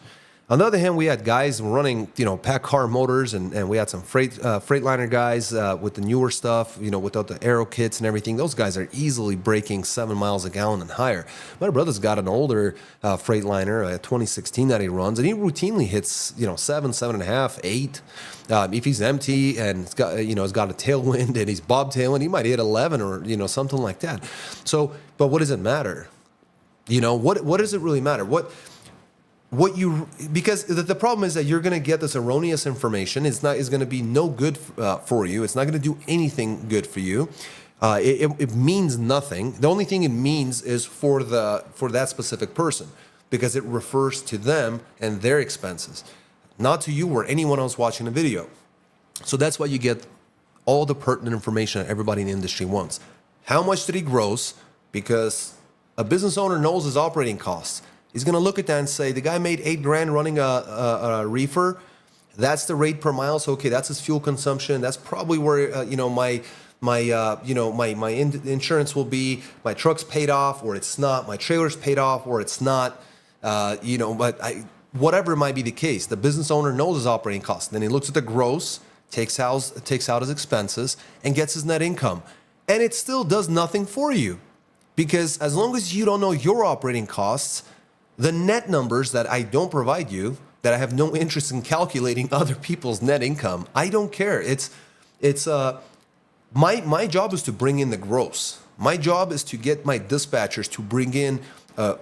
On the other hand, we had guys running, pack car motors, and we had some Freightliner guys with the newer stuff, without the aero kits and everything. Those guys are easily breaking 7 miles a gallon and higher. My brother's got an older Freightliner, a 2016 that he runs, and he routinely hits, 7, 7.5, 8. If he's empty and it's got, it's got a tailwind and he's bobtailing, he might hit 11 or, something like that. So, but what does it matter? What does it really matter? Because the problem is that you're going to get this erroneous information. It's going to be no good for you. It's not going to do anything good for you. It means nothing. The only thing it means is for that specific person, because it refers to them and their expenses, not to you or anyone else watching the video. So that's why you get all the pertinent information that everybody in the industry wants. How much did he gross? Because a business owner knows his operating costs. He's going to look at that and say, the guy made $8,000 running a reefer. That's the rate per mile. So, okay, that's his fuel consumption. That's probably where, my insurance will be. My truck's paid off or it's not. My trailer's paid off or it's not. But whatever might be the case, the business owner knows his operating costs. Then he looks at the gross, takes out his expenses, and gets his net income. And it still does nothing for you, because as long as you don't know your operating costs, the net numbers that I don't provide you, that I have no interest in calculating other people's net income, I don't care. My job is to bring in the gross. My job is to get my dispatchers to bring in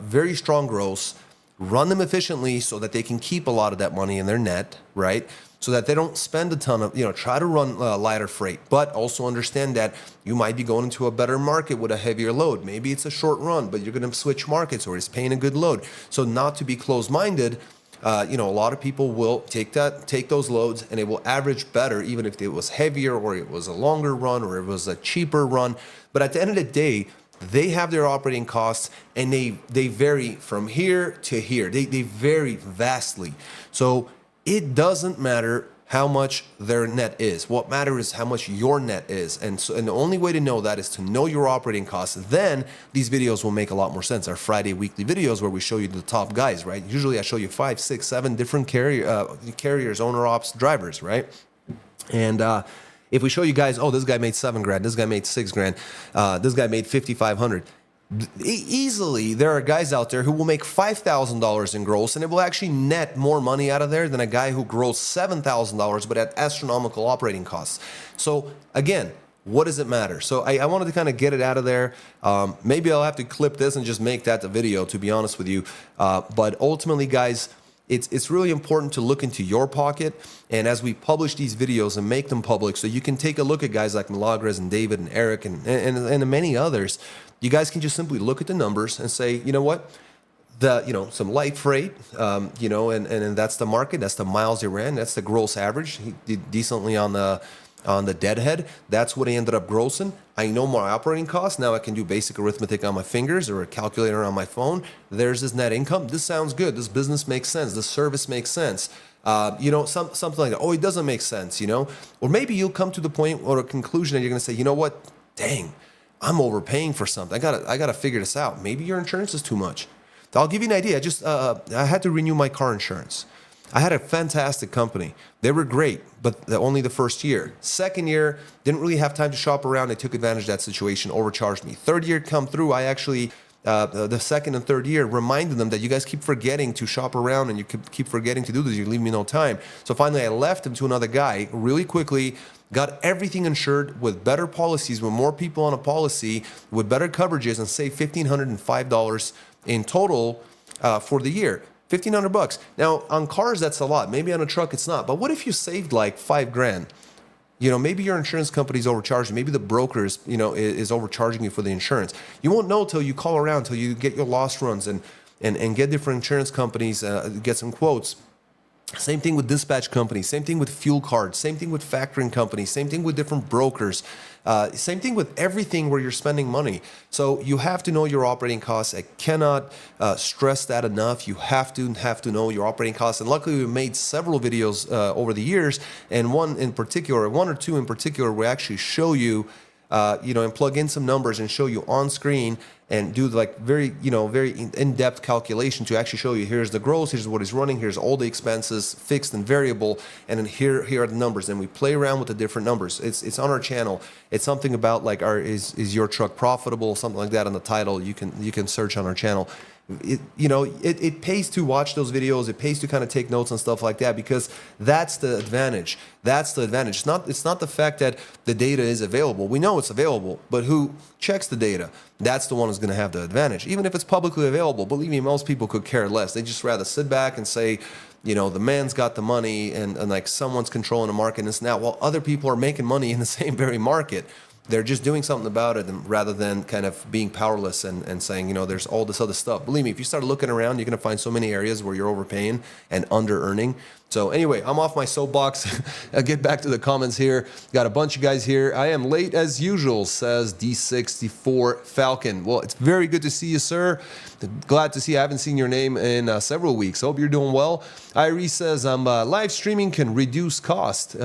very strong gross, run them efficiently so that they can keep a lot of that money in their net, right? So that they don't spend a ton of, try to run lighter freight, but also understand that you might be going into a better market with a heavier load. Maybe it's a short run, but you're going to switch markets, or it's paying a good load. So not to be closed-minded, a lot of people will take those loads, and it will average better, even if it was heavier, or it was a longer run, or it was a cheaper run. But at the end of the day, they have their operating costs, and they vary from here to here. They vary vastly. So it doesn't matter how much their net is. What matters is how much your net is. And the only way to know that is to know your operating costs. Then these videos will make a lot more sense. Our Friday weekly videos where we show you the top guys, right? Usually I show you 5, 6, 7 different carriers, owner ops, drivers, right? And if we show you guys, oh, this guy made $7,000, this guy made $6,000, this guy made $5,500. Easily, there are guys out there who will make $5,000 in gross, and it will actually net more money out of there than a guy who grows $7,000 but at astronomical operating costs. So again, what does it matter? So I wanted to kind of get it out of there. Maybe I'll have to clip this and just make that the video, to be honest with you. But ultimately, guys, it's really important to look into your pocket. And as we publish these videos and make them public, so you can take a look at guys like Milagres and David and Eric and many others, you guys can just simply look at the numbers and say, you know what, some light freight, and that's the market, that's the miles he ran, that's the gross average. He did decently on the deadhead. That's what he ended up grossing. I know my operating costs. Now I can do basic arithmetic on my fingers or a calculator on my phone. There's his net income. This sounds good. This business makes sense. This service makes sense. Something like that. Oh, it doesn't make sense, Or maybe you'll come to the point or a conclusion and you're going to say, you know what? Dang, I'm overpaying for something. I gotta figure this out. Maybe your insurance is too much. I'll give you an idea. I had to renew my car insurance. I had a fantastic company. They were great, but only the first year. Second year, didn't really have time to shop around. They took advantage of that situation, overcharged me. Third year come through, I actually, the second and third year, reminded them that you guys keep forgetting to shop around and you keep forgetting to do this. You leave me no time. So finally, I left him to another guy really quickly, got everything insured with better policies, with more people on a policy, with better coverages, and saved $1,505 in total for the year. $1,500. Now, on cars, that's a lot. Maybe on a truck, it's not. But what if you saved like $5,000? Maybe your insurance company's overcharging. Maybe the broker is overcharging you for the insurance. You won't know till you call around, till you get your loss runs and get different insurance companies, get some quotes. Same thing with dispatch companies, same thing with fuel cards, same thing with factoring companies, same thing with different brokers, same thing with everything where you're spending money. So you have to know your operating costs. I cannot stress that enough. You have to know your operating costs. And luckily, we made several videos over the years, and one or two in particular, we actually show you, and plug in some numbers and show you on screen and do like very in-depth calculation to actually show you, here's the gross, here's what he's running, here's all the expenses, fixed and variable, and then here are the numbers. And we play around with the different numbers. It's on our channel. It's something about like, is your truck profitable? Something like that on the title. You can search on our channel. It pays to watch those videos. It pays to kind of take notes and stuff like that, because that's the advantage. That's the advantage. It's not the fact that the data is available. We know it's available, but who checks the data? That's the one who's going to have the advantage. Even if it's publicly available, believe me, most people could care less. They just rather sit back and say, the man's got the money and like someone's controlling the market and this and that, while other people are making money in the same very market. They're just doing something about it, rather than kind of being powerless and saying, there's all this other stuff. Believe me, if you start looking around, you're going to find so many areas where you're overpaying and under-earning. So anyway, I'm off my soapbox. I'll get back to the comments here. Got a bunch of guys here. I am late as usual, says D64 Falcon. Well, it's very good to see you, sir. Glad to see you. I haven't seen your name in several weeks. Hope you're doing well. Irie says, live streaming can reduce cost.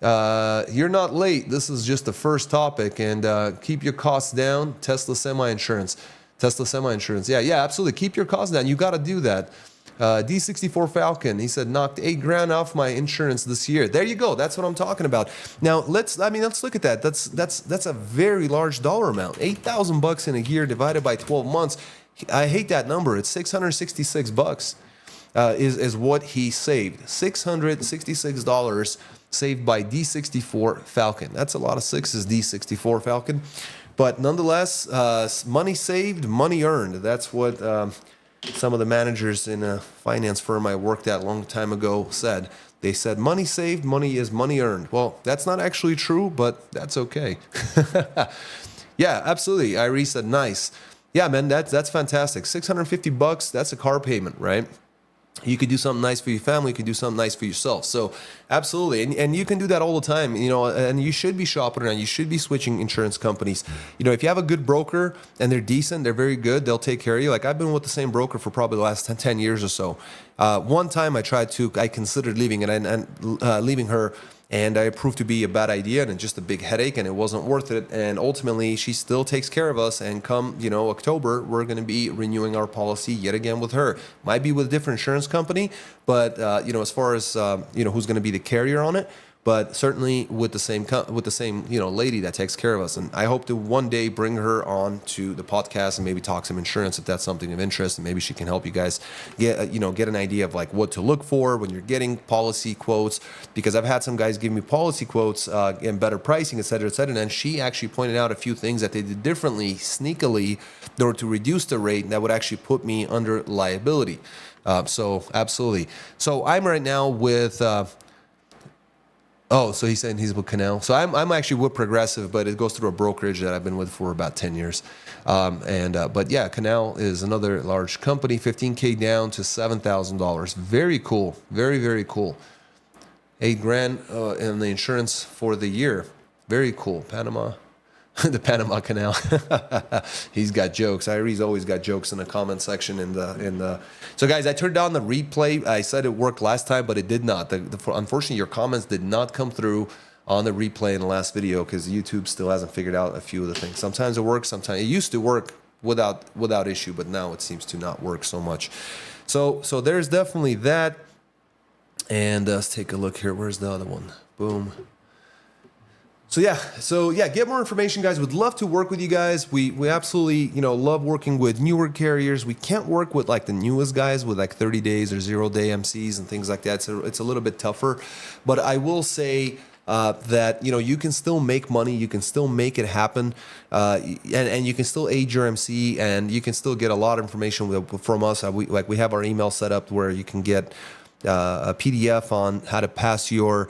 You're not late. This is just the first topic, and keep your costs down. Tesla semi-insurance. Yeah, absolutely. Keep your costs down. You got to do that. D64 Falcon, he said, knocked $8,000 off my insurance this year. There you go. That's what I'm talking about. Now let's look at that. That's a very large dollar amount. $8,000 in a year divided by 12 months. I hate that number. It's $666 is what he saved. $666 saved by D64 Falcon. That's a lot of sixes, D64 Falcon. But nonetheless, money saved, money earned. That's what some of the managers in a finance firm I worked at a long time ago said. They said money saved, money is money earned. Well, that's not actually true, but that's okay. Yeah, absolutely. Irie said nice. Yeah, man, that's fantastic. $650, that's a car payment, right? You could do something nice for your family. You could do something nice for yourself. So absolutely. And you can do that all the time, and you should be shopping around. You should be switching insurance companies. If you have a good broker and they're decent, they're very good, they'll take care of you. Like I've been with the same broker for probably the last 10 years or so. One time I considered leaving leaving her, and it proved to be a bad idea and just a big headache, and it wasn't worth it. And ultimately, she still takes care of us. And come, October, we're going to be renewing our policy yet again with her. Might be with a different insurance company, but as far as who's going to be the carrier on it, but certainly with the same lady that takes care of us. And I hope to one day bring her on to the podcast and maybe talk some insurance if that's something of interest, and maybe she can help you guys get an idea of like what to look for when you're getting policy quotes, because I've had some guys give me policy quotes and better pricing, et cetera, and then she actually pointed out a few things that they did differently, sneakily, in order to reduce the rate that would actually put me under liability. So absolutely. So I'm right now with so he's saying he's with Canal. So I'm actually with Progressive, but it goes through a brokerage that I've been with for about 10 years. But yeah, Canal is another large company, $15K down to $7,000. Very cool. Very, very cool. $8,000 in the insurance for the year. Very cool. Panama. The Panama Canal. He's got jokes. Irie's always got jokes in the comment section. So guys, I turned on the replay. I said it worked last time, but it did not. Unfortunately, your comments did not come through on the replay in the last video because YouTube still hasn't figured out a few of the things. Sometimes it works. Sometimes it used to work without issue, but now it seems to not work so much. So there's definitely that. And let's take a look here. Where's the other one? Boom. So yeah, get more information, guys. Would love to work with you guys. We absolutely, love working with newer carriers. We can't work with like the newest guys with like 30 days or 0-day MCs and things like that. So it's a little bit tougher. But I will say that, you can still make money. You can still make it happen. And you can still age your MC, and you can still get a lot of information from us. We have our email set up where you can get a PDF on how to pass your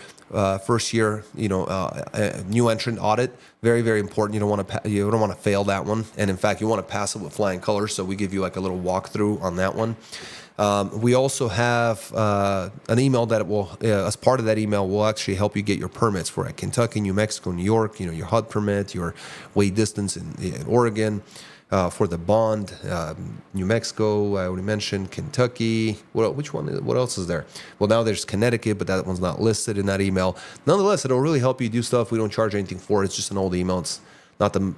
first year, new entrant audit. Very, very important. You don't want to fail that one, and in fact, you want to pass it with flying colors. So we give you like a little walkthrough on that one. We also have an email that will, as part of that email, will actually help you get your permits for Kentucky, New Mexico, New York. Your HUD permit, your weight distance in Oregon. For the bond, New Mexico, I already mentioned Kentucky. What else is there? Well, now there's Connecticut, but that one's not listed in that email. Nonetheless, it'll really help you do stuff. We don't charge anything for it. It's just an old email. It's not the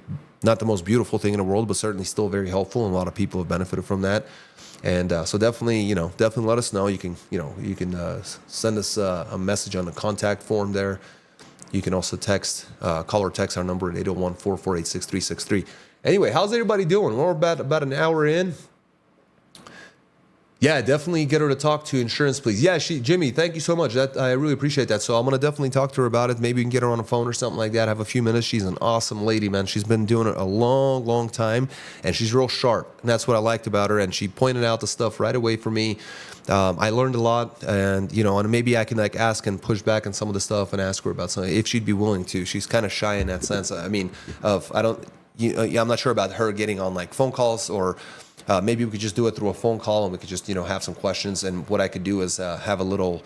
most beautiful thing in the world, but certainly still very helpful, and a lot of people have benefited from that. And so definitely let us know. You can send us a message on the contact form there. You can also call or text our number at 801-448-6363. Anyway, how's everybody doing? We're about an hour in. Yeah, definitely get her to talk to insurance, please. Yeah, Jimmy, thank you so much. I really appreciate that. So I'm going to definitely talk to her about it. Maybe we can get her on the phone or something like that. Have a few minutes. She's an awesome lady, man. She's been doing it a long, long time, and she's real sharp. And that's what I liked about her. And she pointed out the stuff right away for me. I learned a lot, and and maybe I can ask and push back on some of the stuff and ask her about something if she'd be willing to. She's kind of shy in that sense. I mean, I'm not sure about her getting on phone calls, or maybe we could just do it through a phone call and we could just have some questions. And what I could do is have a little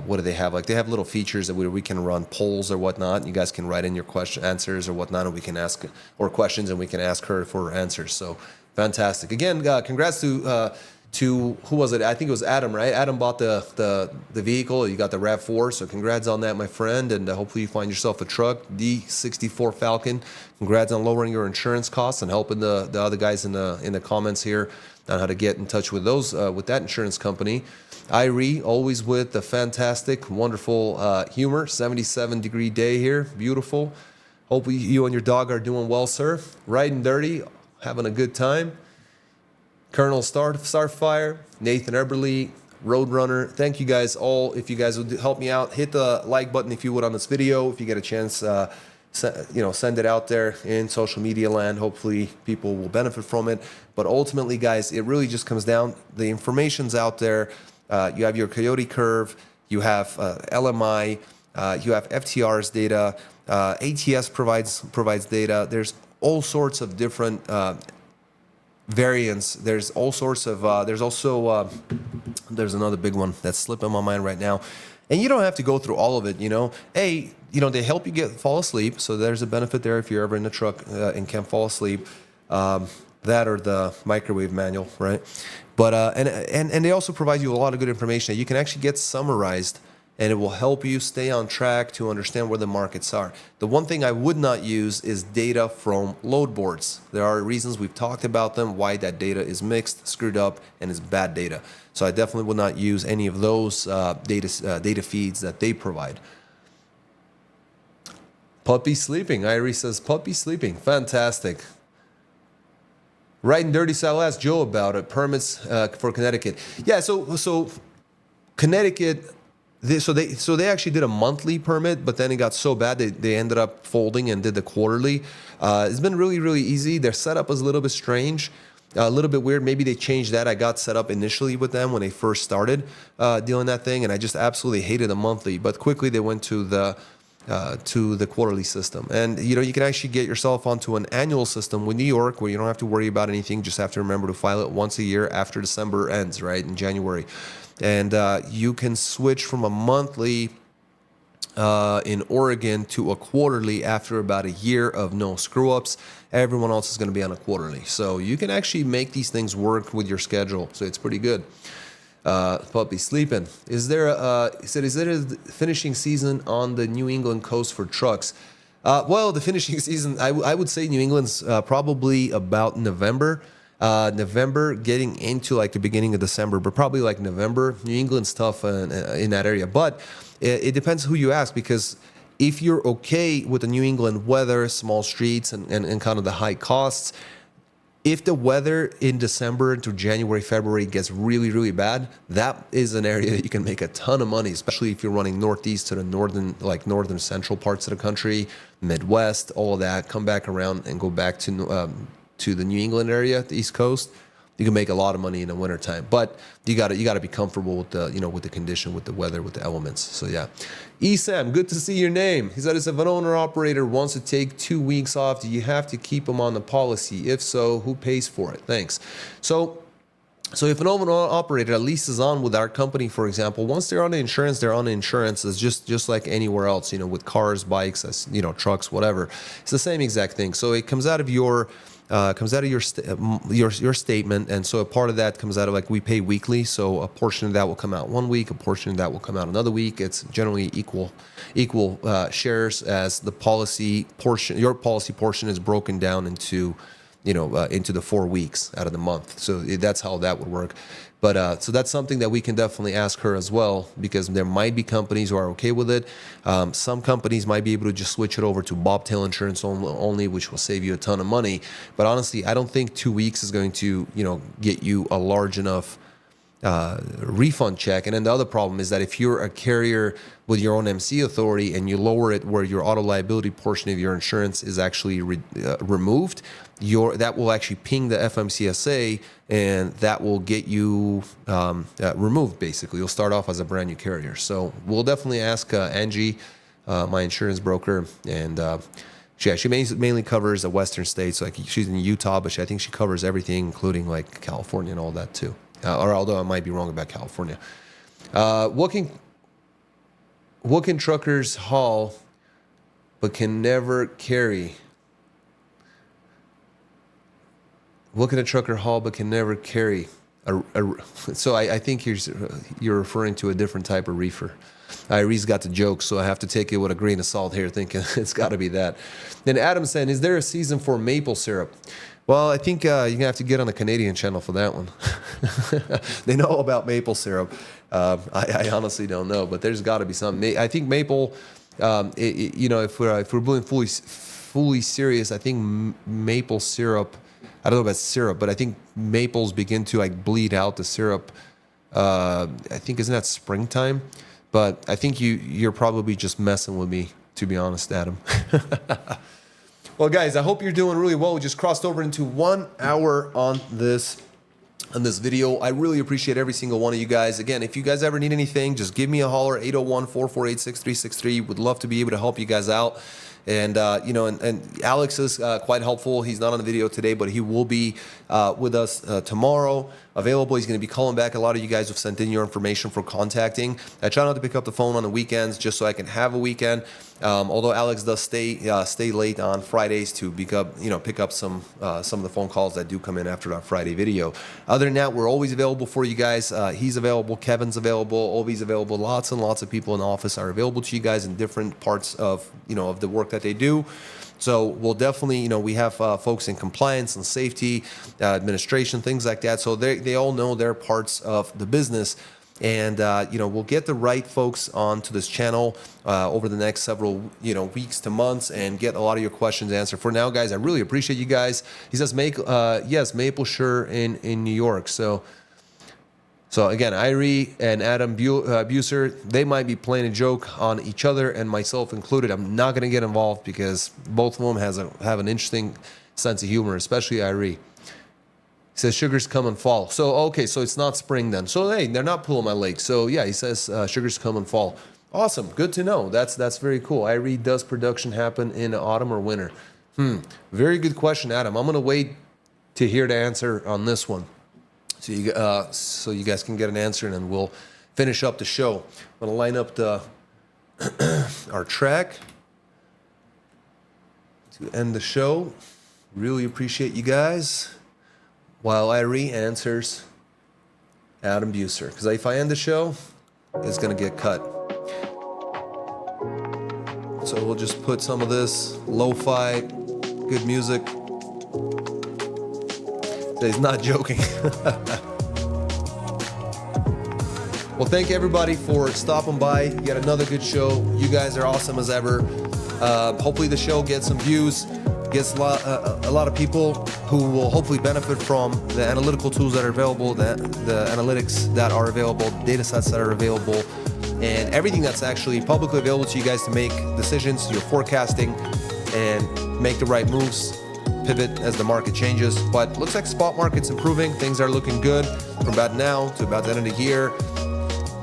what do they have? They have little features that we can run polls or whatnot. You guys can write in your answers or whatnot, and we can ask questions, and we can ask her for answers. So fantastic. Again, congrats to to, who was it? I think it was Adam, right? Adam bought the vehicle. You got the RAV4, so congrats on that, my friend, and hopefully you find yourself a truck, D64 Falcon. Congrats on lowering your insurance costs and helping the other guys in the comments here on how to get in touch with those with that insurance company. Irie, always with the fantastic, wonderful humor. 77-degree day here, beautiful. Hope you and your dog are doing well, sir. Riding dirty, having a good time. Colonel Starfire, Nathan Eberly, Roadrunner. Thank you guys all. If you guys would help me out, hit the like button if you would on this video. If you get a chance, send it out there in social media land. Hopefully people will benefit from it. But ultimately, guys, it really just comes down, the information's out there. You have your Coyote curve, you have LMI, you have FTR's data, ATS provides data. There's all sorts of different variants. There's all sorts of there's also there's another big one that's slipping my mind right now, and you don't have to go through all of it. They help you fall asleep, so there's a benefit there if you're ever in a truck and can't fall asleep. That or the microwave manual, right? But and they also provide you a lot of good information that you can actually get summarized, and it will help you stay on track to understand where the markets are. The one thing I would not use is data from load boards. There are reasons, we've talked about them, why that data is mixed, screwed up, and is bad data. So I definitely will not use any of those data feeds that they provide. Puppy sleeping. Irie says, puppy sleeping. Fantastic. Riding dirty, so I'll ask Joe about it. Permits for Connecticut. Yeah, so Connecticut... So they actually did a monthly permit, but then it got so bad they ended up folding and did the quarterly. It's been really, really easy. Their setup was a little bit strange, a little bit weird. Maybe they changed that. I got set up initially with them when they first started dealing that thing, and I just absolutely hated the monthly. But quickly they went to the quarterly system, and you can actually get yourself onto an annual system with New York, where you don't have to worry about anything. Just have to remember to file it once a year after December ends, right, in January. And you can switch from a monthly in Oregon to a quarterly after about a year of no screw-ups. Everyone else is going to be on a quarterly. So you can actually make these things work with your schedule. So it's pretty good. Puppy sleeping. Is there a finishing season on the New England coast for trucks? Well, the finishing season, I would say New England's probably about November. November getting into like the beginning of December, but probably like November. New England's tough in that area, but it depends who you ask, because if you're okay with the New England weather, small streets, and kind of the high costs, if the weather in December to January, February gets really, really bad, that is an area that you can make a ton of money, especially if you're running northeast to the northern central parts of the country, Midwest, all of that. Come back around and go back to the New England area, the East Coast. You can make a lot of money in the wintertime, but you got to be comfortable with the condition, with the weather, with the elements. So yeah. Sam, good to see your name. He said, if an owner operator wants to take 2 weeks off, do you have to keep them on the policy? If so, who pays for it? Thanks. So if an owner operator at least is on with our company, for example, once they're on the insurance, they're on the insurance. It's just like anywhere else, with cars, bikes, trucks, whatever. It's the same exact thing. So it comes out of your statement, and so a part of that comes out of, like, we pay weekly, so a portion of that will come out 1 week, a portion of that will come out another week. It's generally equal shares, as the policy portion, your policy portion, is broken down into the 4 weeks out of the month. So that's how that would work. But so that's something that we can definitely ask her as well, because there might be companies who are okay with it. Some companies might be able to just switch it over to bobtail insurance only, which will save you a ton of money. But honestly, I don't think 2 weeks is going to get you a large enough refund check. And then the other problem is that if you're a carrier with your own MC authority and you lower it where your auto liability portion of your insurance is actually removed, that will actually ping the FMCSA, and that will get you removed. Basically, you'll start off as a brand new carrier. So we'll definitely ask Angie, my insurance broker, and she mainly covers the western states. Like, she's in Utah, but I think she covers everything, including like California and all that too. Or although I might be wrong about California. What can truckers haul but can never carry? What can a trucker haul but can never carry? So I think you're referring to a different type of reefer. Irie's got the joke, so I have to take it with a grain of salt here, thinking it's got to be that. Then Adam saying, is there a season for maple syrup? Well, I think you're going to have to get on the Canadian channel for that one. They know about maple syrup. I honestly don't know, but there's got to be something. I think maple, you know, if we're being fully serious, I think maple syrup, I don't know about syrup, but I think maples begin to like bleed out the syrup. I think, isn't that springtime? But I think you're probably just messing with me, to be honest, Adam. Well, guys, I hope you're doing really well. We just crossed over into 1 hour on this video. I really appreciate every single one of you guys. Again, if you guys ever need anything, just give me a holler, 801-448-6363. Would love to be able to help you guys out. And, you know, and Alex is quite helpful. He's not on the video today, but he will be with us tomorrow, available. He's going to be calling back. A lot of you guys have sent in your information for contacting. I try not to pick up the phone on the weekends just so I can have a weekend. Although Alex does stay late on Fridays to pick up some of the phone calls that do come in after that Friday video. Other than that, we're always available for you guys. He's available, Kevin's available, Ovi's available. Lots and lots of people in the office are available to you guys in different parts of of the work that they do. So we'll definitely, we have folks in compliance and safety, administration, things like that. So they all know their parts of the business. And, we'll get the right folks onto this channel over the next several, weeks to months and get a lot of your questions answered. For now, guys, I really appreciate you guys. He says, yes, Maple Sure in New York. So again, Irie and Adam Buser, they might be playing a joke on each other and myself included. I'm not going to get involved because both of them have an interesting sense of humor, especially Irie. He says sugars come and fall. So, okay, so it's not spring then. So, hey, they're not pulling my leg. So, yeah, he says sugars come and fall. Awesome. Good to know. That's very cool. Irie, does production happen in autumn or winter? Very good question, Adam. I'm going to wait to hear the answer on this one. So you guys can get an answer, and then we'll finish up the show. I'm going to line up our track to end the show. Really appreciate you guys. While Irie answers Adam Buser. Because if I end the show, it's going to get cut. So we'll just put some of this lo-fi, good music. So he's not joking. Well, thank you everybody for stopping by. You got another good show. You guys are awesome as ever. Hopefully the show gets some views. Gets a lot of people who will hopefully benefit from the analytical tools that are available, the analytics that are available, data sets that are available, and everything that's actually publicly available to you guys to make decisions, your forecasting, and make the right moves, pivot as the market changes. But looks like spot market's improving. Things are looking good from about now to about the end of the year.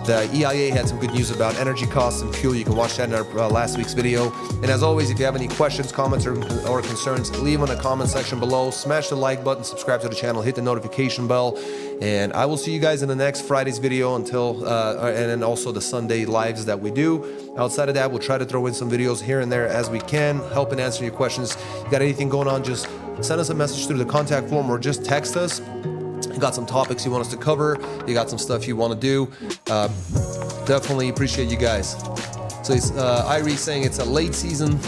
The EIA had some good news about energy costs and fuel. You can watch that in our last week's video. And as always, if you have any questions, comments, or concerns, leave them in the comment section below. Smash the like button, subscribe to the channel, hit the notification bell. And I will see you guys in the next Friday's video and then also the Sunday lives that we do. Outside of that, we'll try to throw in some videos here and there as we can, help and answer your questions. If you got anything going on, just send us a message through the contact form or just text us. You got some topics you want us to cover, you got some stuff you want to do, definitely appreciate you guys. So it's Irie saying it's a late season,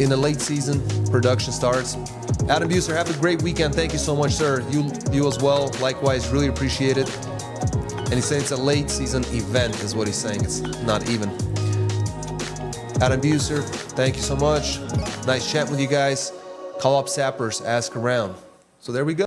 in the late season, production starts. Adam Buser, have a great weekend. Thank you so much, sir. You as well, likewise, really appreciate it. And he's saying it's a late season event is what he's saying, it's not even. Adam Buser, thank you so much. Nice chat with you guys. Call up Sappers, ask around. So there we go.